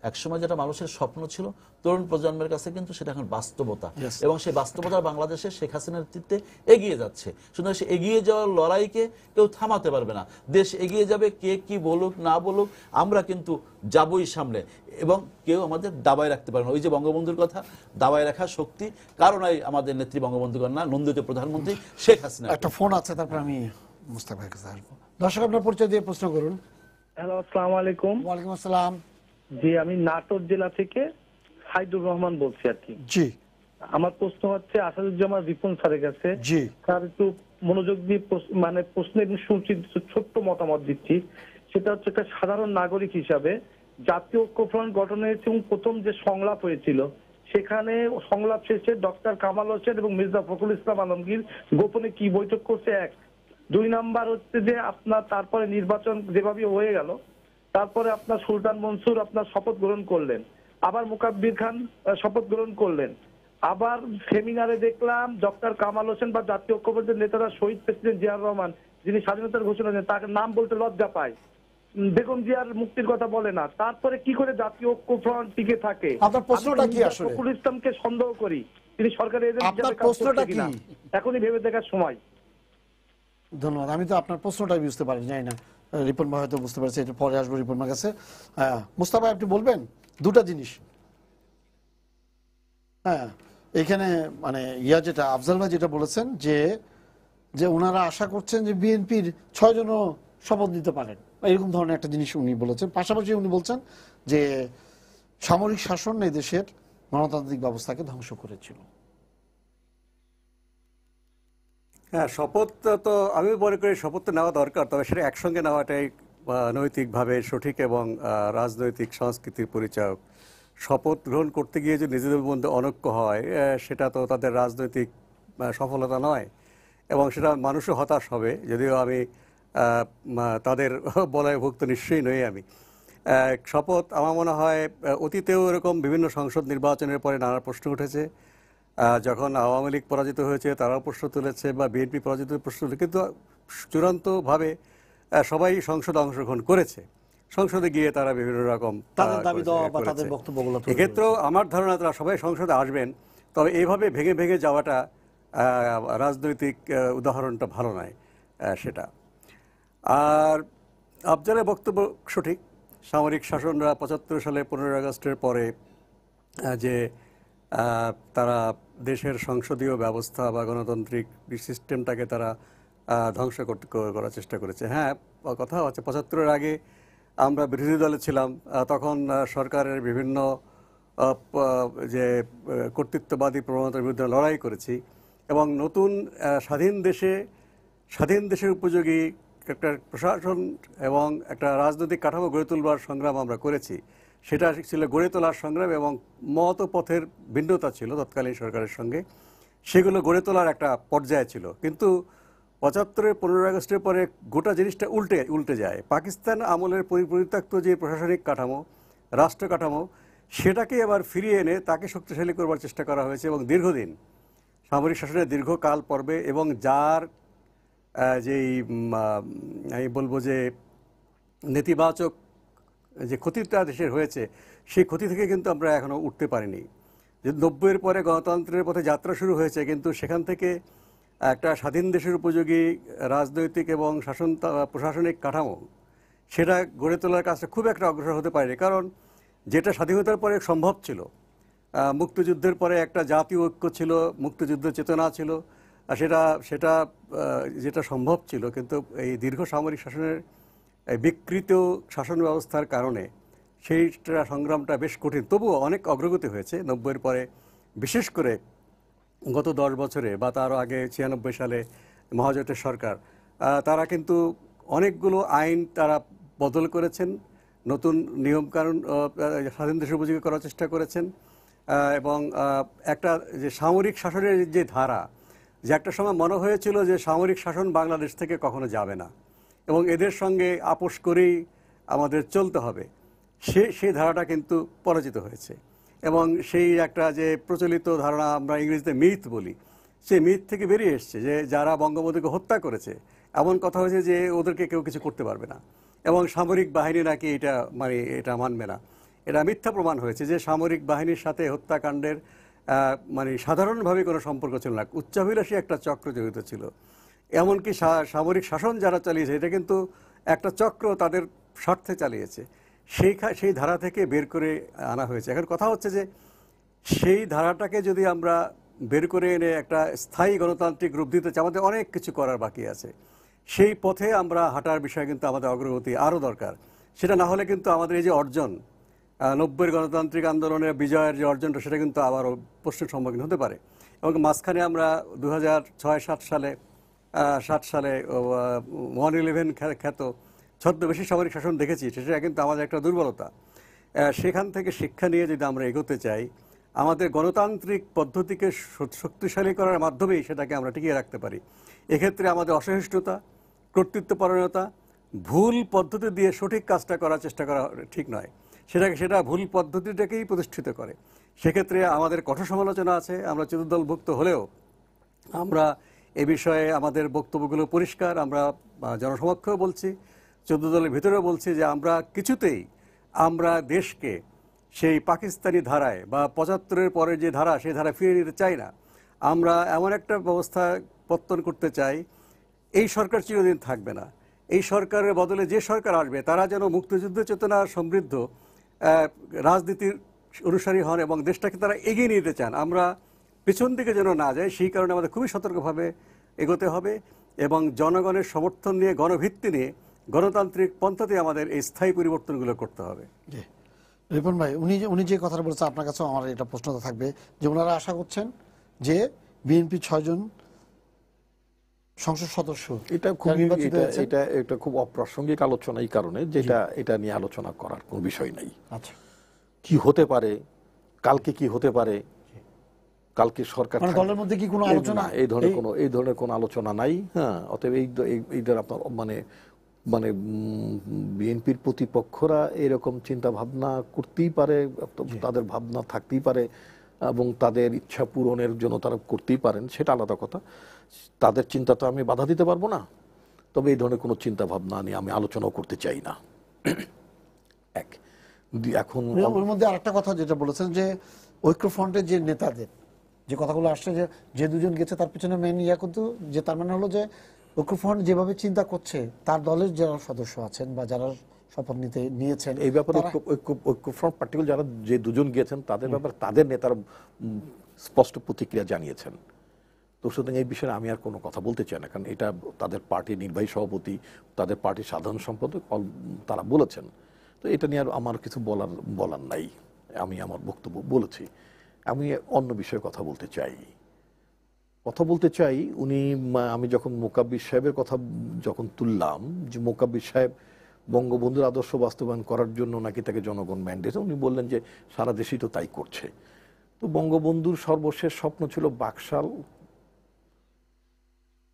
একসময় যেটা মানুষের স্বপ্ন ছিল, তরুণ প্রজন্মের কাছে কিন্তু সেটা এখন বাস্তবতা, এবং সেই বাস্তবতা বাংলাদেশে শেখ হাসিনার নেতৃত্বে এগিয়ে যাচ্ছে। সুতরাং সে এগিয়ে যাওয়ার লড়াইকে কেউ থামাতে পারবে না। দেশ এগিয়ে যাবে, কে কি বলুক না বলুক, আমরা কিন্তু যাবই সামনে, এবং কেউ আমাদের দাবায় রাখতে পারে না। ওই যে বঙ্গবন্ধুর কথা, দাবায় রাখার শক্তি কারণই আমাদের নেত্রী বঙ্গবন্ধু কন্যা নন্দিত প্রধানমন্ত্রী শেখ হাসিনা। একটা ফোন আছে, তারপর আমি মুস্তাক ভাইয়ের কাছে আসবো। দর্শক, আপনার পরিচয় দিয়ে প্রশ্ন করুন। হ্যালো, আসসালামু আলাইকুম। ওয়ালাইকুম আসসালাম। জি, আমি নাটোর জেলা থেকে সাইদুর রহমান বলছি আর কি। জি আমার প্রশ্ন হচ্ছে আসাদুজ্জামান রিপন স্যারের কাছে। জি স্যার একটু মনোযোগ দিয়ে মানে প্রশ্নের শুনছি, ছোট্ট মতামত দিচ্ছি। সেটা হচ্ছে একটা সাধারণ নাগরিক হিসাবে জাতীয় ঐক্যফ্রন্ট গঠনের এবং প্রথম যে সংলাপ হয়েছিল, সেখানে সংলাপ শেষে ডক্টর কামাল হোসেন এবং মির্জা ফখরুল ইসলাম আলমগীর গোপনে কি বৈঠক করছে, এক। 2 নাম্বার হচ্ছে যে আপনার তারপরে নির্বাচন যেভাবে হয়ে গেল, তারপরে আপনার সুলতান মনসুর আপনার শপথ গ্রহণ করলেন, আবার মুকাব্বির খান শপথ গ্রহণ করলেন, আবার সেমিনারে দেখলাম ডক্টর কামাল হোসেন বা জাতীয় ঐক্যফ্রন্টের নেতারা শহীদ প্রেসিডেন্ট জিয়াউর রহমান, যিনি স্বাধীনতার ঘোষণা দেন, তার নাম বলতে লজ্জা পায়, বেগম জিয়ার মুক্তির কথা বলে না। তারপরে কি করে জাতীয় ঐক্যফ্রন্ট টিকে থাকে? আপনার প্রশ্নটা কি আসলে? ফখরুল ইসলামকে সন্দেহ করি, তিনি সরকারি এজেন্ট আপনার হিসেবে কাজ প্রশ্নটা করছে কিনা, কি? এখনই ভেবে দেখার সময়। ধন্যবাদ। আমি তো আপনার প্রশ্নটাই বুঝতে পারি জানি না, রিপন ভাই হয়তো বুঝতে পারছে, এটা পরে আসবো রিপন ভাইয়ের কাছে। মুস্তাফা ভাই, আপনি বলবেন দুটা জিনিস। হ্যাঁ, এখানে মানে যেটা আফজাল ভাই যেটা বলেছেন যে যে ওনারা আশা করছেন যে বিএনপির 6 জনও শপথ নিতে পারেন, এরকম ধরনের একটা জিনিস উনি বলেছেন। পাশাপাশি উনি বলছেন যে সামরিক শাসন এই দেশের গণতান্ত্রিক ব্যবস্থাকে ধ্বংস করেছিল। হ্যাঁ, শপথ তো আমি মনে করি শপথ তো নেওয়া দরকার, তবে সেটা একসঙ্গে নেওয়াটাই নৈতিকভাবে সঠিক এবং রাজনৈতিক সংস্কৃতির পরিচায়ক। শপথ গ্রহণ করতে গিয়ে যে নিজেদের মধ্যে অনৈক্য হয়, সেটা তো তাদের রাজনৈতিক সফলতা নয়, এবং সেটা মানুষও হতাশ হবে। যদিও আমি তাদের বলয় ভুক্ত নিশ্চয়ই নই আমি। শপথ আমার মনে হয় অতীতেও এরকম বিভিন্ন সংসদ নির্বাচনের পরে নানা প্রশ্ন উঠেছে। যখন আওয়ামী লীগ পরাজিত হয়েছে তারাও প্রশ্ন তুলেছে, বা বিএনপি পরাজিত প্রশ্ন তুলেছে, কিন্তু চূড়ান্তভাবে সবাই সংসদে অংশগ্রহণ করেছে। সংসদে গিয়ে তারা বিভিন্ন রকম তাদের দাবি দেওয়া বা তাদের বক্তব্যগুলো তুলে এক্ষেত্রেও আমার ধারণা তারা সবাই সংসদে আসবেন, তবে এইভাবে ভেঙে ভেঙে যাওয়াটা রাজনৈতিক উদাহরণটা ভালো নয় সেটা। আর আফজালের বক্তব্য সঠিক। সামরিক শাসনরা 75 সালে 15 আগস্টের পরে যে তারা দেশের সংসদীয় ব্যবস্থা বা গণতান্ত্রিক সিস্টেমটাকে তারা ধ্বংস করার চেষ্টা করেছে। হ্যাঁ, কথা হচ্ছে 75-এর আগে আমরা বিরোধী দলে ছিলাম, তখন সরকারের বিভিন্ন যে কর্তৃত্ববাদী প্রবণতার বিরুদ্ধে লড়াই করেছি, এবং নতুন স্বাধীন দেশের উপযোগী একটা প্রশাসন এবং একটা রাজনৈতিক কাঠামো গড়ে তুলবার সংগ্রাম আমরা করেছি। সেটা ছিল গড়ে তোলার সংগ্রাম, এবং মত পথের ভিন্নতা ছিল তৎকালীন সরকারের সঙ্গে, সেগুলো গড়ে তোলার একটা পর্যায়ে ছিল। কিন্তু 75-এর 15 আগস্টের পরে গোটা জিনিসটা উল্টে যায়। পাকিস্তান আমলের পরিত্যক্ত যে প্রশাসনিক কাঠামো, রাষ্ট্র কাঠামো, সেটাকে আবার ফিরিয়ে এনে তাকে শক্তিশালী করবার চেষ্টা করা হয়েছে, এবং দীর্ঘদিন সামরিক শাসনের দীর্ঘকাল পর্বে, এবং যার যেই আমি বলবো যে নেতিবাচক যে ক্ষতিটা দেশের হয়েছে, সেই ক্ষতি থেকে কিন্তু আমরা এখনও উঠতে পারিনি। যে 90-এর পরে গণতন্ত্রের পথে যাত্রা শুরু হয়েছে, কিন্তু সেখান থেকে একটা স্বাধীন দেশের উপযোগী রাজনৈতিক এবং প্রশাসনিক কাঠামো সেটা গড়ে তোলার কাজটা খুব একটা অগ্রসর হতে পারেনি। কারণ যেটা স্বাধীনতার পরে সম্ভব ছিল, মুক্তিযুদ্ধের পরে একটা জাতীয় ঐক্য ছিল, মুক্তিযুদ্ধের চেতনা ছিল, সেটা যেটা সম্ভব ছিল, কিন্তু এই দীর্ঘ সামরিক শাসনের বিকৃত শাসন ব্যবস্থার কারণে সেইটা সংগ্রামটা বেশ কঠিন। তবুও অনেক অগ্রগতি হয়েছে 90-এর পরে, বিশেষ করে গত 10 বছরে বা তারও আগে 96 সালে মহাজোটের সরকার, তারা কিন্তু অনেকগুলো আইন তারা বদল করেছেন, নতুন নিয়মকানুন স্বাধীন দেশের উপযোগী করার চেষ্টা করেছেন, এবং একটা যে সামরিক শাসনের যে ধারা, যে একটা সময় মনে হয়েছিল যে সামরিক শাসন বাংলাদেশ থেকে কখনো যাবে না এবং এদের সঙ্গে আপোষ করেই আমাদের চলতে হবে, সেই ধারাটা কিন্তু পরাজিত হয়েছে। এবং সেই একটা যে প্রচলিত ধারণা, আমরা ইংরেজিতে মিথ বলি, সেই মিথ থেকে বেরিয়ে এসছে যে যারা বঙ্গবন্ধুকে হত্যা করেছে, এমন কথা হয়েছে যে ওদেরকে কেউ কিছু করতে পারবে না, এবং সামরিক বাহিনী নাকি এটা মানবে না। এটা মিথ্যা প্রমাণ হয়েছে যে সামরিক বাহিনীর সাথে হত্যাকাণ্ডের মানে সাধারণভাবে কোনো সম্পর্ক ছিল না, উচ্চাভিলাষী একটা চক্র জড়িত ছিল। এমনকি সামরিক শাসন যারা চালিয়েছে এটা কিন্তু একটা চক্র তাদের স্বার্থে চালিয়েছে, সেই ধারা থেকে বের করে আনা হয়েছে। এখন কথা হচ্ছে যে সেই ধারাটাকে যদি আমরা বের করে এনে একটা স্থায়ী গণতান্ত্রিক রূপ দিতে চাই, আমাদের অনেক কিছু করার বাকি আছে। সেই পথে আমরা হাঁটার বিষয়ে কিন্তু আমাদের অগ্রগতি আরও দরকার। সেটা না হলে কিন্তু আমাদের এই যে অর্জন 90-এর গণতান্ত্রিক আন্দোলনের বিজয়ের যে অর্জনটা, সেটা কিন্তু আবারও প্রশ্নের সম্মুখীন হতে পারে। এবং মাঝখানে আমরা 2006-7 সালে 1/11 খ্যাত ছদ্মবেশী সামরিক শাসন দেখেছি, সেটা কিন্তু আমাদের একটা দুর্বলতা। সেখান থেকে শিক্ষা নিয়ে যদি আমরা এগোতে চাই, আমাদের গণতান্ত্রিক পদ্ধতিকে শক্তিশালী করার মাধ্যমেই সেটাকে আমরা টিকিয়ে রাখতে পারি। এক্ষেত্রে আমাদের অসহিষ্ণুতা, কর্তৃত্বপরায়ণতা, ভুল পদ্ধতি দিয়ে সঠিক কাজটা করার চেষ্টা করা ঠিক নয়, সেটা ভুল পদ্ধতিটাকেই প্রতিষ্ঠিত করে। সেক্ষেত্রে আমাদের কঠোর সমালোচনা আছে। আমরা চতুর্দলভুক্ত হলেও আমরা এ বিষয়ে আমাদের বক্তব্যগুলো পরিষ্কার, আমরা জনসমক্ষেও বলছি, 14 দলের ভিতরেও বলছি যে আমরা কিছুতেই আমরা দেশকে সেই পাকিস্তানি ধারায় বা 75-এর পরে যে ধারা, সেই ধারা ফিরিয়ে নিতে চাই না। আমরা এমন একটা ব্যবস্থা পত্তন করতে চাই, এই সরকার চিরদিন থাকবে না, এই সরকারের বদলে যে সরকার আসবে তারা যেন মুক্তিযুদ্ধ চেতনা সমৃদ্ধ রাজনীতির অনুসারী হন এবং দেশটাকে তারা এগিয়ে নিতে চান। আমরা পেছন দিকে যেন না যায়, সেই কারণে আমাদের খুবই সতর্কভাবে এগোতে হবে এবং জনগণের সমর্থন নিয়ে, গণভিত্তি নিয়ে, গণতান্ত্রিক পন্থাতে আমাদের এই স্থায়ী পরিবর্তনগুলো করতে হবে। জি রিপন ভাই, উনি যে কথাটা বলছেন, আপনার কাছেও আমার এটা প্রশ্নটা থাকবে যে ওনারা আশা করছেন যে বিএনপি 6 জন সংসদ সদস্য এটা খুব অপ্রাসঙ্গিক আলোচনা, এই কারণে যেটা এটা নিয়ে আলোচনা করার কোনো বিষয় নাই। আচ্ছা, কি হতে পারে, কালকে কি হতে পারে, কালকে সরকার দলের মধ্যে কি কোনো আলোচনা, এই ধরনের কোনো আলোচনা নাই। হ্যাঁ, অতএব এইটার আপনার মানে বিএনপির প্রতিপক্ষরা এরকম চিন্তা ভাবনা করতেই পারে, তাদের ভাবনা থাকতেই পারে এবং তাদের ইচ্ছা পূরণের জন্য তারা করতেই পারেন, সেটা আলাদা কথা। তাদের চিন্তা তো আমি বাধা দিতে পারবো না, তবে এই ধরনের কোনো চিন্তা ভাবনা নিয়ে আমি আলোচনাও করতে চাই না। এখন ওর মধ্যে আরেকটা কথা যেটা বলেছেন যে ঐক্যফ্রন্টের যে নেতাদের যে কথাগুলো আসছে, যে দুজন গেছে তার পিছনে মেন কিন্তু যে তার মানে হলো যে ঐক্যফ্রন্ট যেভাবে চিন্তা করছে, তার দলের যারা সদস্য আছেন বা যারা শপথ নিয়েছেন এই ব্যাপারে ঐক্যফ্রন্ট পার্টিকুলার যারা যে দুজন গিয়েছেন তাদের ব্যাপারে তাদের নেতারা স্পষ্ট প্রতিক্রিয়া জানিয়েছেন। তো সুতরাং এই বিষয়ে আমি আর কোনো কথা বলতে চাই না, কারণ এটা তাদের পার্টির নির্বাহী সভাপতি, তাদের পার্টির সাধারণ সম্পাদক তারা বলেছেন। তো এটা নিয়ে আর আমার কিছু বলার নাই, আমি আমার বক্তব্য বলেছি। আমি অন্য বিষয়ে কথা বলতে চাই। আমি যখন মোকাব্বির সাহেবের কথা যখন তুললাম, যে মোকাব্বির সাহেব বঙ্গবন্ধুর আদর্শ বাস্তবায়ন করার জন্য নাকি তাকে জনগণ ম্যান্ডেট, উনি বললেন যে সারা দেশই তো তাই করছে। তো বঙ্গবন্ধুর সর্বশেষ স্বপ্ন ছিল বাকশাল,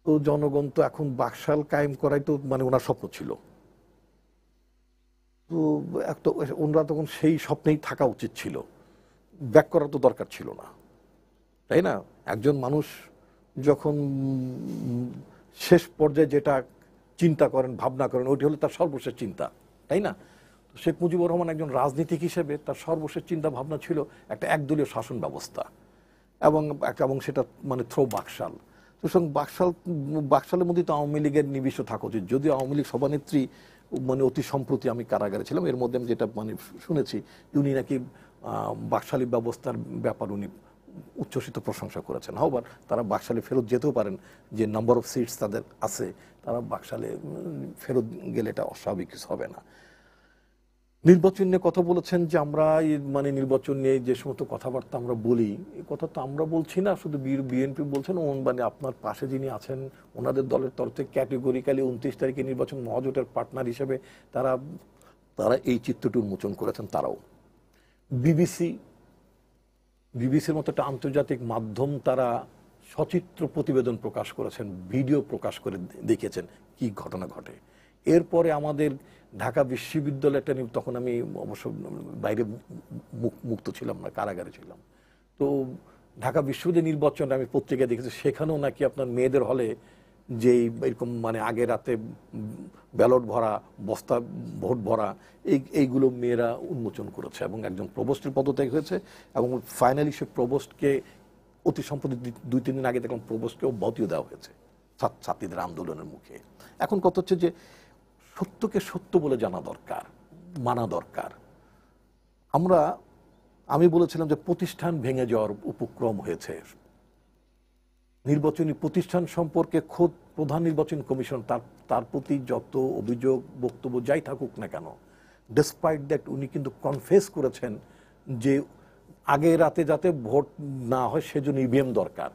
তো জনগণ তো এখন বাকশাল কায়েম করাই তো মানে ওনার স্বপ্ন ছিল। তো ওনারা তখন সেই স্বপ্নেই থাকা উচিত ছিল, ব্যাক করার তো দরকার ছিল না, তাই না? একজন মানুষ যখন শেষ পর্যায়ে যেটা চিন্তা করেন, ভাবনা করেন, ওইটি হলো তার সর্বশেষ চিন্তা, তাই না? শেখ মুজিবুর রহমান একজন রাজনীতিক হিসেবে তার সর্বশেষ চিন্তা ভাবনা ছিল একটা একদলীয় শাসন ব্যবস্থা এবং সেটা মানে থ্রো বাকশাল। তো বাকশালের মধ্যে তো আওয়ামী লীগের নিবিষ্ট থাকা উচিত। যদিও আওয়ামী লীগ সভানেত্রী মানে অতি সম্প্রতি আমি কারাগারে ছিলাম, এর মধ্যে আমি যেটা মানে শুনেছি, উনি নাকি বাকশালী ব্যবস্থার ব্যাপার উনি উচ্ছ্বসিত প্রশংসা করেছেন। আবার তারা বাকশালে ফেরত যেতেও পারেন, যে নাম্বার অফ সিটস তাদের আছে, তারা বাকশালে ফেরত গেলে এটা অস্বাভাবিক কিছু হবে না। নির্বাচন নিয়ে কথা বলেছেন যে আমরা মানে নির্বাচন নিয়ে যে সমস্ত কথাবার্তা আমরা বলি, এই কথা তো আমরা বলছি না, শুধু বিএনপি বলছেন। মানে আপনার পাশে যিনি আছেন ওনাদের দলের তরফ থেকে ক্যাটেগরিক্যালি 29 তারিখে নির্বাচন মহাজোটের পার্টনার হিসেবে তারা এই চিত্রটি উন্মোচন করেছেন। তারাও বিবিসির মতো একটা আন্তর্জাতিক মাধ্যম, তারা সচিত্র প্রতিবেদন প্রকাশ করেছেন, ভিডিও প্রকাশ করে দেখিয়েছেন কি ঘটনা ঘটে। এরপরে আমাদের ঢাকা বিশ্ববিদ্যালয়টা নিয়ে, তখন আমি অবশ্য বাইরে মুক্ত ছিলাম না, কারাগারে ছিলাম। তো ঢাকা বিশ্ববিদ্যালয় নির্বাচনে আমি পত্রিকায় দেখেছি, সেখানেও নাকি আপনার মেয়েদের হলে যে এরকম মানে আগে রাতে ব্যালট ভরা, বস্তা ভোট ভরা, এইগুলো মেয়েরা উন্মোচন করেছে এবং একজন প্রভোস্টের পদত্যাগ হয়েছে এবং ফাইনালি সে প্রভোস্টকে অতি সম্প্রতি 2-3 দিন আগে দেখলাম প্রভোস্টকে অব্যাহতিও দেওয়া হয়েছে ছাত্রীদের আন্দোলনের মুখে। এখন কথা হচ্ছে যে সত্যকে সত্য বলে জানা দরকার, মানা দরকার। আমি বলেছিলাম যে প্রতিষ্ঠান ভেঙে যাওয়ার উপক্রম হয়েছে। নির্বাচনী প্রতিষ্ঠান সম্পর্কে খোদ প্রধান নির্বাচন কমিশন তার প্রতি যত অভিযোগ বক্তব্য যাই থাকুক না কেন, ডেসপাইট দ্যাট উনি কিন্তু কনফেস করেছেন যে আগে রাতে যাতে ভোট না হয় সেজন্য ইভিএম দরকার।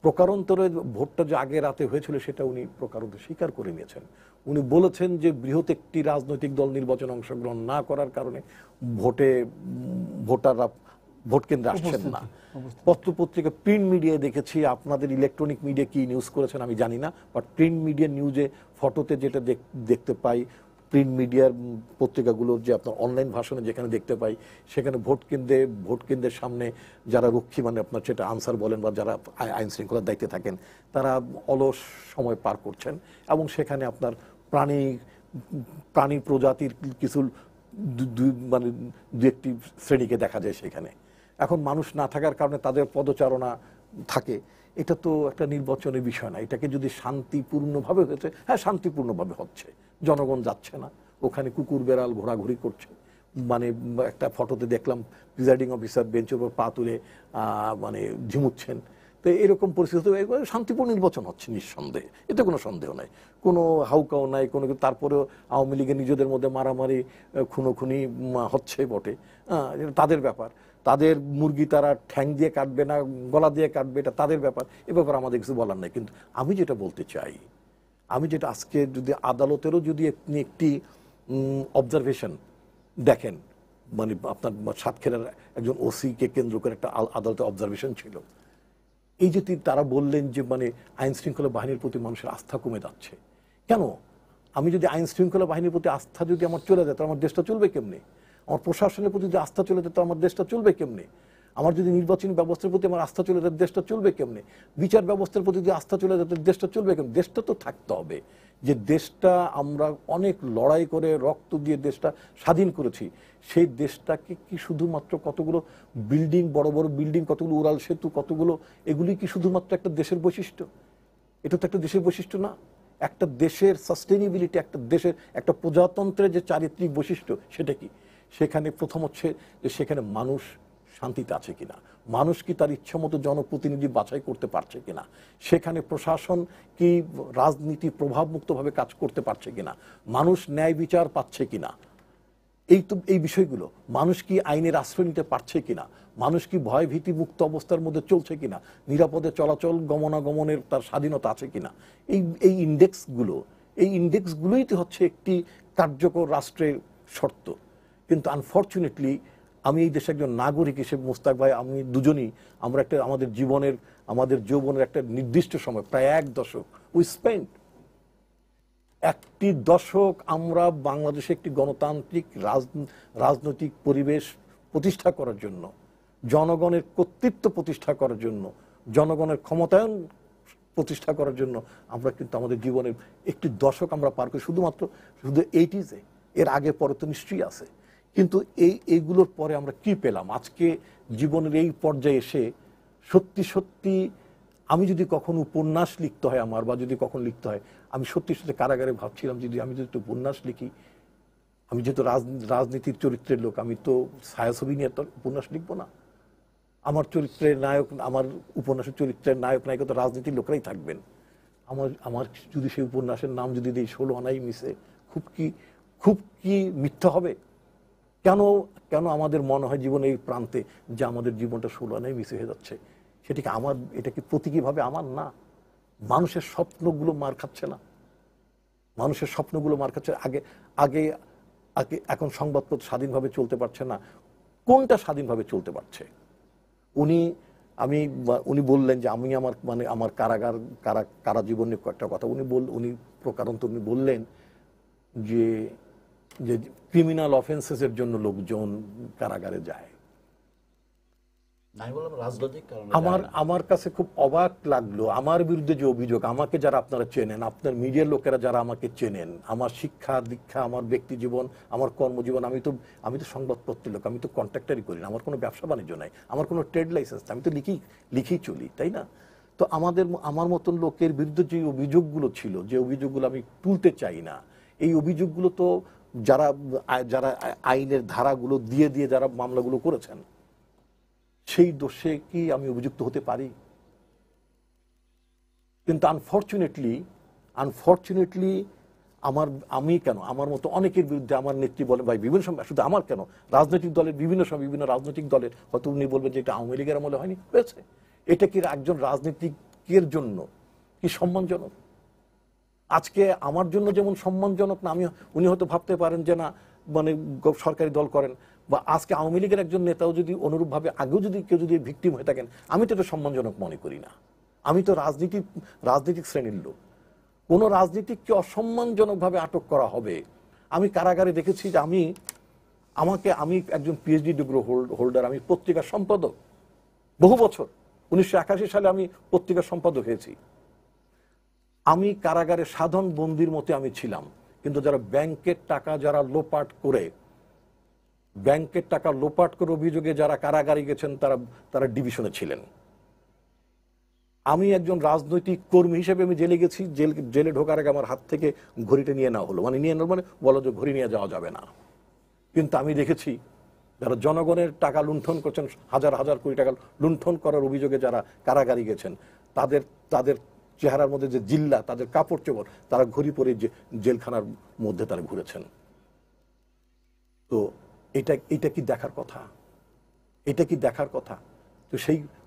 প্রকারান্তরে ভোটটা যে আগে রাতে হয়েছিল সেটা উনি প্রকারান্তরে স্বীকার করে নিয়েছেন। উনি বলেছেন যে বৃহৎ একটি রাজনৈতিক দল নির্বাচনে অংশগ্রহণ না করার কারণে ভোটাররা ভোট কেন্দ্রে আসছেন না। পত্রপত্রিকা প্রিন্ট মিডিয়ায় দেখেছি, আপনাদের ইলেকট্রনিক মিডিয়া কি নিউজ করেছেন আমি জানি না, বাট প্রিন্ট মিডিয়া নিউজে ফটোতে যেটা দেখতে পাই, প্রিন্ট মিডিয়ার পত্রিকাগুলোর যে আপনার অনলাইন ভাষণে যেখানে দেখতে পাই, সেখানে ভোট কেন্দ্রের সামনে যারা রক্ষী মানে আপনার সেটা আনসার বলেন বা যারা আইন শৃঙ্খলার দায়িত্বে থাকেন তারা অলস সময় পার করছেন এবং সেখানে আপনার প্রাণী প্রজাতির কিছু মানে দু একটি শ্রেণীকে দেখা যায় সেখানে। এখন মানুষ না থাকার কারণে তাদের পদচারণা থাকে। এটা তো একটা নির্বাচনের বিষয় না। এটাকে যদি শান্তিপূর্ণভাবে হয়েছে, হ্যাঁ শান্তিপূর্ণভাবে হচ্ছে, জনগণ যাচ্ছে না, ওখানে কুকুর বেড়াল ঘোরাঘুরি করছে। মানে একটা ফটোতে দেখলাম প্রিজাইডিং অফিসার বেঞ্চের উপর পা তুলে মানে ঝিমুচ্ছেন। তো এরকম পরিস্থিতি শান্তিপূর্ণ নির্বাচন হচ্ছে নিঃসন্দেহে, এতে কোনো সন্দেহ নাই, কোনো হাউকাও নাই কোনো। তারপরেও আওয়ামী লীগের নিজেদের মধ্যে মারামারি খুনোখুনি হচ্ছে বটে, তাদের ব্যাপার। তাদের মুরগি তারা ঠ্যাং দিয়ে কাটবে না গলা দিয়ে কাটবে, এটা তাদের ব্যাপার, এ ব্যাপারে আমাদের কিছু বলার নাই। কিন্তু আমি যেটা বলতে চাই, আমি যেটা আজকে যদি আদালতেরও যদি একটি অবজারভেশন দেখেন, মানে আপনার সাতক্ষীরার একজন ওসিকে কেন্দ্র করে একটা আদালতে অবজারভেশন ছিল, এই যে তারা বললেন যে মানে আইন শৃঙ্খলা বাহিনীর প্রতি মানুষের আস্থা কমে যাচ্ছে। কেন? আমি যদি আইন শৃঙ্খলা বাহিনীর প্রতি আস্থা যদি আমার চলে যায়, তাহলে আমার দেশটা চলবে কেমনে? আমার প্রশাসনের প্রতি যদি আস্থা চলে যায়, তো আমার দেশটা চলবে কেমনে? আমার যদি নির্বাচনী ব্যবস্থার প্রতি আমার আস্থা চলে যায়, দেশটা চলবে কেমনে? বিচার ব্যবস্থার প্রতি যদি আস্থা চলে যায়, দেশটা চলবে কেমনে? দেশটা তো থাকতে হবে। যে দেশটা আমরা অনেক লড়াই করে রক্ত দিয়ে দেশটা স্বাধীন করেছি, সেই দেশটাকে কি শুধুমাত্র কতগুলো বিল্ডিং, বড় বড় বিল্ডিং, কতগুলো উড়াল সেতু, কতগুলো, এগুলি কি শুধুমাত্র একটা দেশের বৈশিষ্ট্য? এটা তো একটা দেশের বৈশিষ্ট্য না। একটা দেশের সাস্টেনেবিলিটি, একটা দেশের একটা প্রজাতন্ত্রের যে চারিত্রিক বৈশিষ্ট্য, সেটা কি? সেখানে প্রথম হচ্ছে যে সেখানে মানুষ শান্তিতে আছে কিনা, মানুষ কি তার ইচ্ছা মতো জনপ্রতিনিধি বাছাই করতে পারছে কিনা, সেখানে প্রশাসন কি রাজনীতি প্রভাবমুক্তভাবে কাজ করতে পারছে কিনা, মানুষ ন্যায় বিচার পাচ্ছে কিনা, এই বিষয়গুলো, মানুষ কি আইনের আশ্রয় নিতে পারছে কিনা, মানুষ কি ভয় ভীতি মুক্ত অবস্থার মধ্যে চলছে কিনা, নিরাপদে চলাচল গমনাগমনের তার স্বাধীনতা আছে কিনা, এই ইন্ডেক্সগুলোই তো হচ্ছে একটি কার্যকর রাষ্ট্রের শর্ত। কিন্তু আনফর্চুনেটলি আমি এই দেশে একজন নাগরিক হিসেবে, মুস্তাক ভাই আমি দুজনই, আমরা একটা আমাদের যৌবনের একটা নির্দিষ্ট সময়, প্রায় 1 দশক উই স্পেন্ড, একটি দশক আমরা বাংলাদেশে একটি গণতান্ত্রিক রাজনৈতিক পরিবেশ প্রতিষ্ঠা করার জন্য, জনগণের কর্তৃত্ব প্রতিষ্ঠা করার জন্য, জনগণের ক্ষমতায়ন প্রতিষ্ঠা করার জন্য আমরা কিন্তু আমাদের জীবনের একটি দশক আমরা পার করি শুধু 80s-এ। এর আগে পরে তো নিশ্চয়ই আছে। কিন্তু এইগুলোর পরে আমরা কি পেলাম? আজকে জীবনের এই পর্যায়ে এসে সত্যি সত্যি আমি যদি কখনো উপন্যাস লিখতে হয় আমার, বা যদি কখন লিখতে হয়, আমি সত্যি সত্যি কারাগারে ভাবছিলাম আমি যদি একটু উপন্যাস লিখি, আমি যেহেতু রাজনীতির চরিত্রের লোক, আমি তো ছায়াছবি নিয়ে তো উপন্যাস লিখবো না। আমার চরিত্রের নায়ক, আমার উপন্যাসের চরিত্রের নায়ক নায়িকা তো রাজনীতির লোকরাই থাকবেন। আমার যদি সেই উপন্যাসের নাম যদি দিই 16 আনাই মিশে, খুব কি মিথ্যা হবে? কেন আমাদের মনে হয় জীবনের এই প্রান্তে যে আমাদের জীবনটা 16 আনাই মিশে হয়ে যাচ্ছে? এটা কি প্রতীকীভাবে আমার না? মানুষের স্বপ্নগুলো মার খাচ্ছে না? মানুষের স্বপ্নগুলো মার খাচ্ছে। আগে এখন সংবাদপত্র স্বাধীনভাবে চলতে পারছে না। কোনটা স্বাধীনভাবে চলতে পারছে? উনি বললেন যে আমি আমার কারা জীবনের কয়েকটা কথা উনি প্রকারান্তরে বললেন যে ক্রিমিনাল অফেন্সেসের জন্য লোকজন কারাগারে যায়। আমি বললাম রাজনৈতিক কারণে আমার কাছে খুব অবাক লাগলো আমার বিরুদ্ধে যে অভিযোগ, আমাকে যারা আপনারা চেনেন, আপনার মিডিয়ার লোকেরা যারা আমাকে চেনেন, আমার শিক্ষা দীক্ষা, আমার ব্যক্তি জীবন, আমার কর্মজীবন, আমি তো সংবাদপত্রের লোক, আমি তো কন্ট্রাক্টারই করি না, আমার কোনো ব্যবসা বাণিজ্য নাই, আমার কোনো ট্রেড লাইসেন্স, আমি তো লিখেই চলি, তাই না? তো আমার মতন লোকের বিরুদ্ধে যে অভিযোগগুলো ছিল, যে অভিযোগগুলো আমি তুলতে চাই না, এই অভিযোগগুলো তো যারা যারা আইনের ধারাগুলো দিয়ে দিয়ে যারা মামলাগুলো করেছেন, সেই দোষে কি আমি অভিযুক্ত হতে পারি? কিন্তু আনফর্চুনেটলি আমি কেন, আমার মতো অনেকের বিরুদ্ধে আমার নেত্রী বলেন, ভাই বিভিন্ন সময়, শুধু আমার কেন, রাজনৈতিক দলের বিভিন্ন সময় বিভিন্ন রাজনৈতিক দলের, হয়তো উনি বলবেন যে এটা আওয়ামী লীগের আমলে হয়নি, হয়েছে। এটা কি একজন রাজনীতিকের জন্য কি সম্মানজনক? আজকে আমার জন্য যেমন সম্মানজনক না, উনি হয়তো ভাবতে পারেন যে না, মানে সরকারি দল করেন, বা আজকে আওয়ামী লীগের একজন নেতাও যদি অনুরূপভাবে আগেও যদি কেউ যদি ভিকটিম হয়ে থাকেন, আমি তো এটা সম্মানজনক মনে করি না। আমি তো রাজনীতিক শ্রেণীর লোক। কোন রাজনীতিককে অসম্মানজনকভাবে আটক করা হবে? আমি কারাগারে দেখেছি যে আমি একজন পিএইচডি ডিগ্রি হোল্ডার, আমি পত্রিকার সম্পাদক বহু বছর, 1981 সালে আমি পত্রিকার সম্পাদক হয়েছি। আমি কারাগারে সাধারণ বন্দির মতো আমি ছিলাম, কিন্তু যারা ব্যাংকের টাকা লোপাট করে অভিযোগে যারা কারাগারে গেছেন, তারা ডিভিশনে ছিলেন। আমি একজন রাজনৈতিক কর্মী হিসেবে আমি জেলে গেছি, জেলে ঢোকার আগে আমার হাত থেকে ঘড়িটা নিয়ে নেওয়া হলো, মানে বলো যে ঘড়ি নিয়ে যাওয়া যাবে না। কিন্তু আমি দেখেছি যারা জনগণের টাকা লুণ্ঠন করছেন, হাজার হাজার কোটি টাকা লুণ্ঠন করার অভিযোগে যারা কারাগারে গেছেন, তাদের চেহারার মধ্যে যে জিল্লা, তাদের কাপড় চোপড়, তারা ঘড়ি পরে যে জেলখানার মধ্যে তারা ঘুরেছেন। তো এটা কি দেখার কথা? এটা কি দেখার কথা? তো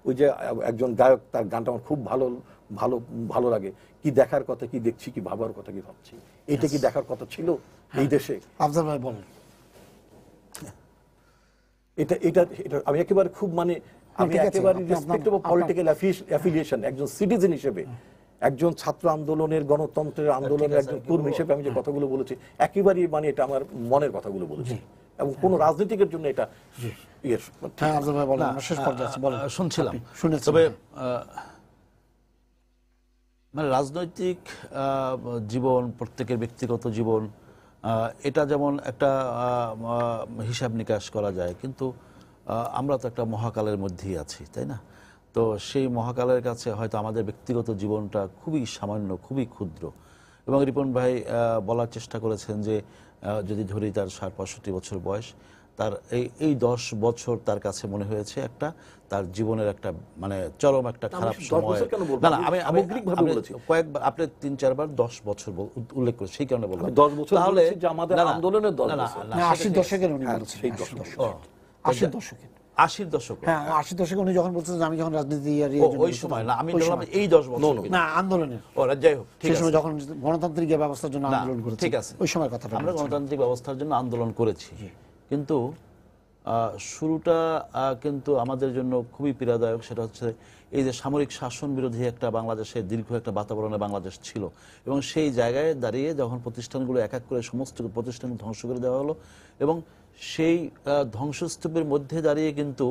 ওই যে একজন গায়ক, তার গানটা আমার খুব ভালো ভালো ভালো লাগে, কি দেখার কথা কি দেখছি, কি ভাবার কথা কি ভাবছি, এটা কি দেখার কথা ছিল এই দেশে? আফজাল ভাই বলেন। এটা এটা আমি একেবারে খুব আমি একেবারে রেসপেক্ট অফ পলিটিক্যাল অ্যাফিলিয়েশন, একজন সিটিজেন হিসেবে, একজন ছাত্র আন্দোলনের, গণতন্ত্রের আন্দোলনের একজন কর্মী হিসেবে আমি যে কথাগুলো বলেছি, একেবারেই এটা আমার মনের কথাগুলো বলেছি, এবং কোন রাজনীতিকের জন্য এটা শুনছিলাম। তবে রাজনৈতিক জীবন, প্রত্যেকের ব্যক্তিগত জীবন, এটা যেমন একটা হিসাব নিকাশ করা যায়, কিন্তু আমরা তো একটা মহাকালের মধ্যেই আছি, তাই না? তো সেই মহাকালের কাছে হয়তো আমাদের ব্যক্তিগত জীবনটা খুবই সামান্য, খুবই ক্ষুদ্র। এবং রিপন ভাই বলার চেষ্টা করেছেন যে যদি ধরি তার ৬৫ বছর বয়স, তার এই 10 বছর তার কাছে মনে হয়েছে তার জীবনের একটা চরম একটা খারাপ সময়। না না, আমি কয়েকবার, আপনি 3-4 বার 10 বছর উল্লেখ করে, সেই কারণে বললাম 10 বছর তাহলে আমাদের আন্দোলনের 10 বছর, 80 দশকের উনি বলছেন, 80 দশকের, 80 দশক, হ্যাঁ 80 দশকে উনি যখন বলছেন যে আমি যখন রাজনীতি ওই সময় না, আমি বললাম এই 10 বছর না আন্দোলনের, যাই হোক, সেই সময় যখন গণতান্ত্রিক ব্যবস্থার জন্য আন্দোলন করেছি, ঠিক আছে, ওই সময় কথাটা আমরা গণতান্ত্রিক ব্যবস্থার জন্য আন্দোলন করেছি, কিন্তু শুরুটা কিন্তু আমাদের জন্য খুবই পীড়াদায়ক। সেটা হচ্ছে এই যে সামরিক শাসন বিরোধী একটা বাংলাদেশের দীর্ঘ একটা বাতাবরণে বাংলাদেশ ছিল, এবং সেই জায়গায় দাঁড়িয়ে যখন প্রতিষ্ঠানগুলো এক এক করে সমস্ত প্রতিষ্ঠান ধ্বংস করে দেওয়া হলো, এবং সেই ধ্বংসস্তূপের মধ্যে দাঁড়িয়ে কিন্তু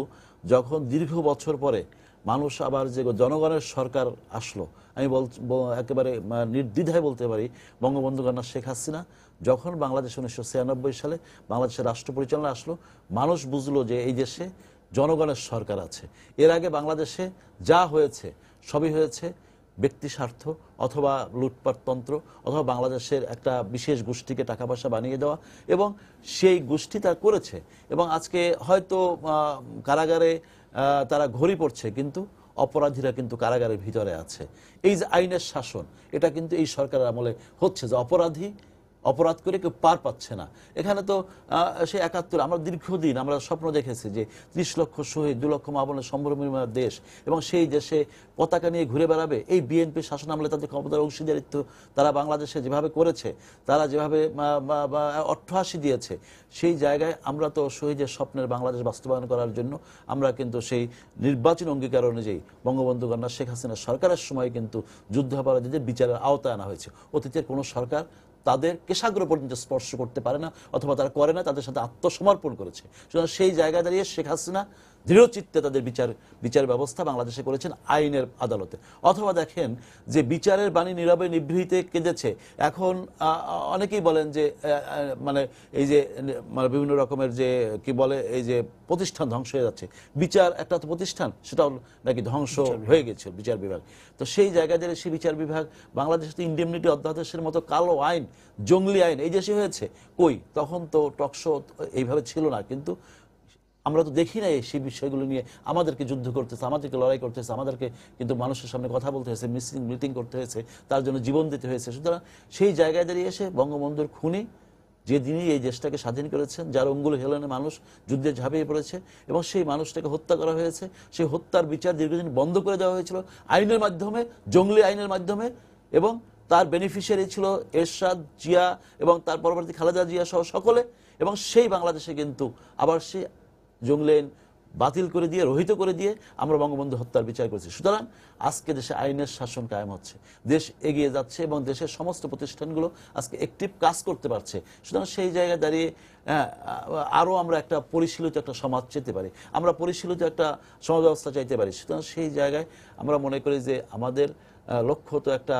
যখন দীর্ঘ বছর পরে মানুষ আবার যে জনগণের সরকার আসলো, আমি একেবারে নির্দ্বিধায় বলতে পারি, বঙ্গবন্ধু কন্যা শেখ হাসিনা যখন বাংলাদেশ 1996 সালে বাংলাদেশের রাষ্ট্র পরিচালনা আসলো, মানুষ বুঝলো যে এই দেশে জনগণের সরকার আছে। এর আগে বাংলাদেশে যা হয়েছে সবই হয়েছে ব্যক্তি স্বার্থ, অথবা লুটপাটতন্ত্র, অথবা বাংলাদেশের একটা বিশেষ গোষ্ঠীকে টাকা পয়সা বানিয়ে দেওয়া, এবং সেই গোষ্ঠী তা করেছে। এবং আজকে হয়তো কারাগারে তারা ঘড়ি পড়ছে, কিন্তু অপরাধীরা কিন্তু কারাগারের ভিতরে আছে। এই যে আইনের শাসন, এটা কিন্তু এই সরকারের আমলে হচ্ছে, যে অপরাধ করে কেউ পার পাচ্ছে না। এখানে তো সেই 71 আমরা দীর্ঘদিন আমরা স্বপ্ন দেখেছি যে 30 লক্ষ শহীদ, 2 লক্ষ মা বোনের সম্ভ্রমময় দেশ, এবং সেই দেশে পতাকা নিয়ে ঘুরে বেড়াবে। এই বিএনপি শাসন আমলে তাদের ক্ষমতার অংশীদারিত্ব তারা বাংলাদেশে যেভাবে করেছে, তারা যেভাবে অট্টহাসি দিয়েছে, সেই জায়গায় আমরা তো শহীদের স্বপ্নের বাংলাদেশ বাস্তবায়ন করার জন্য আমরা কিন্তু সেই নির্বাচন অঙ্গীকার অনুযায়ী বঙ্গবন্ধু কন্যা শেখ হাসিনা সরকারের সময় কিন্তু যুদ্ধাপরাধীদের বিচারের আওতায় আনা হয়েছে। অতীতের কোনো সরকার তাদের কেশাগ্র পর্যন্ত স্পর্শ করতে পারে না, অথবা তারা করে না, তাদের সাথে আত্মসমর্পণ করেছে। সুতরাং সেই জায়গায় দাঁড়িয়ে শেখ হাসিনা দৃঢ়চিত্তে তাদের বিচার ব্যবস্থা বাংলাদেশে করেছেন আইনের আদালতে। অথবা দেখেন যে বিচারের বাণী নীরবে নিভৃতে কেঁদেছে। এখন অনেকেই বলেন যে মানে এই যে মানে বিভিন্ন রকমের যে কি বলে এই যে প্রতিষ্ঠান ধ্বংস হয়ে যাচ্ছে, বিচার একটা তো প্রতিষ্ঠান, সেটাও নাকি ধ্বংস হয়ে গেছে বিচার বিভাগ। তো সেই জায়গায় দাঁড়িয়ে সেই বিচার বিভাগ বাংলাদেশে তো ইন্ডেমনিটি অধ্যাদেশের মতো কালো আইন, জঙ্গলি আইন এই দেশে হয়েছে কই? তখন তো টকশো এইভাবে ছিল না, কিন্তু আমরা তো দেখি না সেই বিষয়গুলো নিয়ে আমাদেরকে যুদ্ধ করতেছে, আমাদেরকে লড়াই করতেছে, আমাদেরকে কিন্তু মানুষের সামনে কথা বলতে হয়েছে, মিটিং করতে হয়েছে, তার জন্য জীবন দিতে হয়েছে। সুতরাং সেই জায়গায় দাঁড়িয়ে এসে বঙ্গবন্ধুর খুনি যেদিনই এই দেশটাকে স্বাধীন করেছেন, যার অঙ্গুল হেলনে মানুষ যুদ্ধে ঝাঁপিয়ে পড়েছে এবং সেই মানুষটাকে হত্যা করা হয়েছে, সেই হত্যার বিচার দীর্ঘদিন বন্ধ করে দেওয়া হয়েছিল আইনের মাধ্যমে, জঙ্গলি আইনের মাধ্যমে, এবং তার বেনিফিশিয়ারি ছিল এরশাদ, জিয়া এবং তার পরবর্তী খালেদা জিয়া সহ সকলে। এবং সেই বাংলাদেশে কিন্তু আবার সেই জঙ্গলি আইন বাতিল করে দিয়ে, রহিত করে দিয়ে আমরা বঙ্গবন্ধু হত্যার বিচার করেছি। সুতরাং আজকে দেশে আইনের শাসন কায়েম হচ্ছে, দেশ এগিয়ে যাচ্ছে এবং দেশের সমস্ত প্রতিষ্ঠানগুলো আজকে অ্যাক্টিভ কাজ করতে পারছে। সুতরাং সেই জায়গায় দাঁড়িয়ে আরও আমরা একটা পরিশীলিত একটা সমাজ চাইতে পারি, আমরা পরিশীলিত একটা সমাজ ব্যবস্থা চাইতে পারি। সুতরাং সেই জায়গায় আমরা মনে করি যে আমাদের লক্ষ্য তো একটা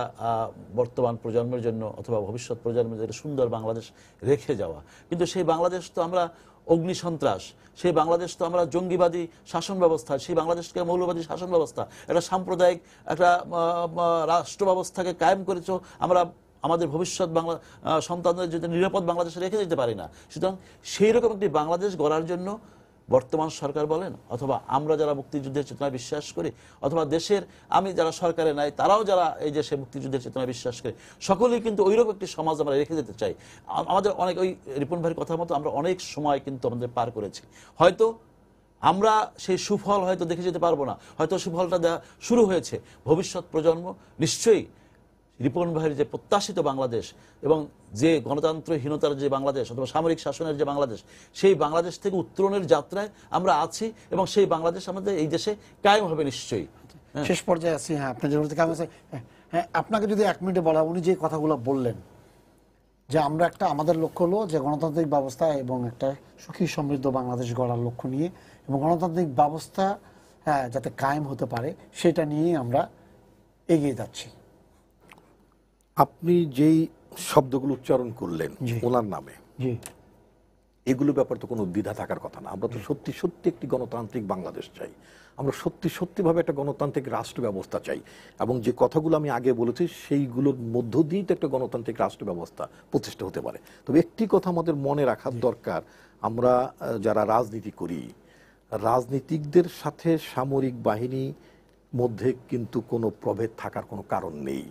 বর্তমান প্রজন্মের জন্য অথবা ভবিষ্যৎ প্রজন্মের জন্য সুন্দর বাংলাদেশ রেখে যাওয়া, কিন্তু সেই বাংলাদেশ তো আমরা অগ্নিসন্ত্রাস, সেই বাংলাদেশ তো আমরা জঙ্গিবাদী শাসন ব্যবস্থা, সেই বাংলাদেশকে মৌলবাদী শাসন ব্যবস্থা, একটা সাম্প্রদায়িক একটা রাষ্ট্র ব্যবস্থাকে কায়েম করেছ আমরা আমাদের ভবিষ্যৎ বাংলা সন্তানদের যদি নিরাপদ বাংলাদেশে রেখে দিতে পারি না। সুতরাং সেই রকম একটি বাংলাদেশ গড়ার জন্য বর্তমান সরকার বলেন অথবা আমরা যারা মুক্তিযুদ্ধের চেতনায় বিশ্বাস করি, অথবা দেশের আমি যারা সরকারে নাই তারাও যারা এই দেশে মুক্তিযুদ্ধের চেতনায় বিশ্বাস করি, সকলেই কিন্তু ওইরকম একটি সমাজ আমরা রেখে যেতে চাই। আমাদের অনেক ওই রিপন ভাইয়ের কথা মতো আমরা অনেক সময় কিন্তু আমাদের পার করেছি, হয়তো আমরা সেই সুফল হয়তো দেখে যেতে পারবো না, হয়তো সুফলটা দেওয়া শুরু হয়েছে। ভবিষ্যৎ প্রজন্ম নিশ্চয়ই রিপন ভাইয়ের যে প্রত্যাশিত বাংলাদেশ এবং যে গণতন্ত্রহীনতার যে বাংলাদেশ অথবা সামরিক শাসনের যে বাংলাদেশ, সেই বাংলাদেশ থেকে উত্তরণের যাত্রায় আমরা আছি এবং সেই বাংলাদেশ আমাদের এই দেশে কায়েম হবে নিশ্চয়ই। শেষ পর্যায়ে আছি। হ্যাঁ, আপনার জন্য কায়েম আছে। হ্যাঁ, আপনাকে যদি 1 মিনিটে বলা, উনি যে কথাগুলো বললেন যে আমরা একটা আমাদের লক্ষ্য হলো যে গণতান্ত্রিক ব্যবস্থা এবং একটা সুখী সমৃদ্ধ বাংলাদেশ গড়ার লক্ষ্য নিয়ে এবং গণতান্ত্রিক ব্যবস্থা যাতে কায়েম হতে পারে সেটা নিয়েই আমরা এগিয়ে যাচ্ছি। আপনি যেই শব্দগুলো উচ্চারণ করলেন ওনার নামে, এগুলো ব্যাপারে তো কোনো দ্বিধা থাকার কথা না। আমরা তো সত্যি সত্যি একটি গণতান্ত্রিক বাংলাদেশ চাই, আমরা সত্যি সত্যিভাবে একটা গণতান্ত্রিক রাষ্ট্র ব্যবস্থা চাই, এবং যে কথাগুলো আমি আগে বলেছি সেইগুলোর মধ্য দিয়েই তো একটা গণতান্ত্রিক রাষ্ট্র ব্যবস্থা প্রতিষ্ঠা হতে পারে। তবে একটি কথা আমাদের মনে রাখার দরকার, আমরা যারা রাজনীতি করি, রাজনীতিকদের সাথে সামরিক বাহিনী মধ্যে কিন্তু কোনো প্রভেদ থাকার কোনো কারণ নেই,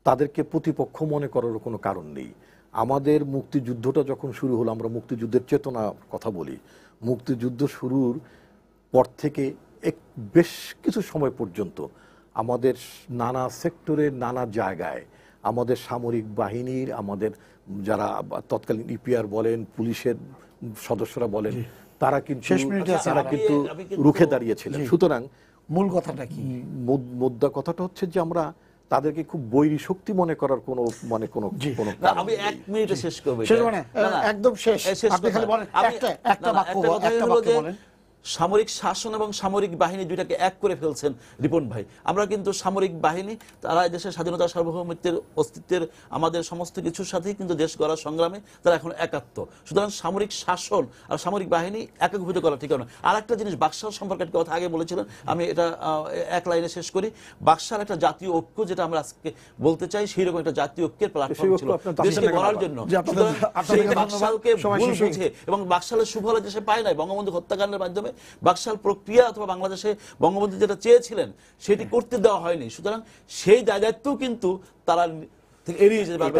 তাদেরকে প্রতিপক্ষ মনে করারও কোনো কারণ নেই। আমাদের মুক্তিযুদ্ধটা যখন শুরু হলো, আমরা মুক্তিযুদ্ধের চেতনা কথা বলি, মুক্তিযুদ্ধ শুরুর পর থেকে বেশ কিছু সময় পর্যন্ত আমাদের নানা সেক্টরের নানা জায়গায় আমাদের সামরিক বাহিনীর, আমাদের যারা তৎকালীন ইপিআর বলেন, পুলিশের সদস্যরা বলেন, তারা কিন্তু রুখে দাঁড়িয়েছিলেন। সুতরাং মূল কথাটা কি, মুদ্রা কথাটা হচ্ছে যে আমরা তাদেরকে খুব বৈরী শক্তি মনে করার কোনো আমি 1 মিনিটে শেষ করব, একদম শেষ। আপনি খালি বলেন একটা বাক্য বলেন। সামরিক শাসন এবং সামরিক বাহিনী দুইটাকে এক করে ফেলছেন রিপন ভাই। আমরা কিন্তু সামরিক বাহিনী তারা দেশের স্বাধীনতা সার্বভৌমত্বের অস্তিত্বের আমাদের সমস্ত কিছুর সাথেই কিন্তু দেশ গড়ার সংগ্রামে তারা এখন একাত্ম। সুতরাং সামরিক শাসন আর সামরিক বাহিনী একীভূত করা ঠিক না। আর একটা জিনিস, বাকশাল সম্পর্কে কথা আগে বলেছিলেন, আমি এটা 1 লাইনে শেষ করি। বাকশাল একটা জাতীয় ঐক্য, যেটা আমরা আজকে বলতে চাই, সেই রকম একটা জাতীয় ঐক্যের প্ল্যাটফর্ম ছিল দেশকে গড়ার জন্য। সেই বাকশালকে ভুল বুঝে এবং বাকশালের সুফল দেশে পায় নাই বঙ্গবন্ধু হত্যাকাণ্ডের মাধ্যমে। বাকশাল প্রক্রিয়া অথবা বাংলাদেশে বঙ্গবন্ধু যেটা চেয়েছিলেন সেটি করতে দেওয়া হয়নি। সুতরাং সেই দায়িত্ব কিন্তু তারা এড়িয়ে যেতে পারবে।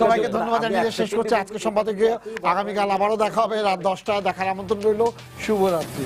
সবাইকে ধন্যবাদ জানিয়ে শেষ করছি আজকে সম্পাদকীয়। আগামীকাল আবারও দেখা হবে রাত 10টায়, দেখার আমন্ত্রণ রইল। শুভরাত্রি।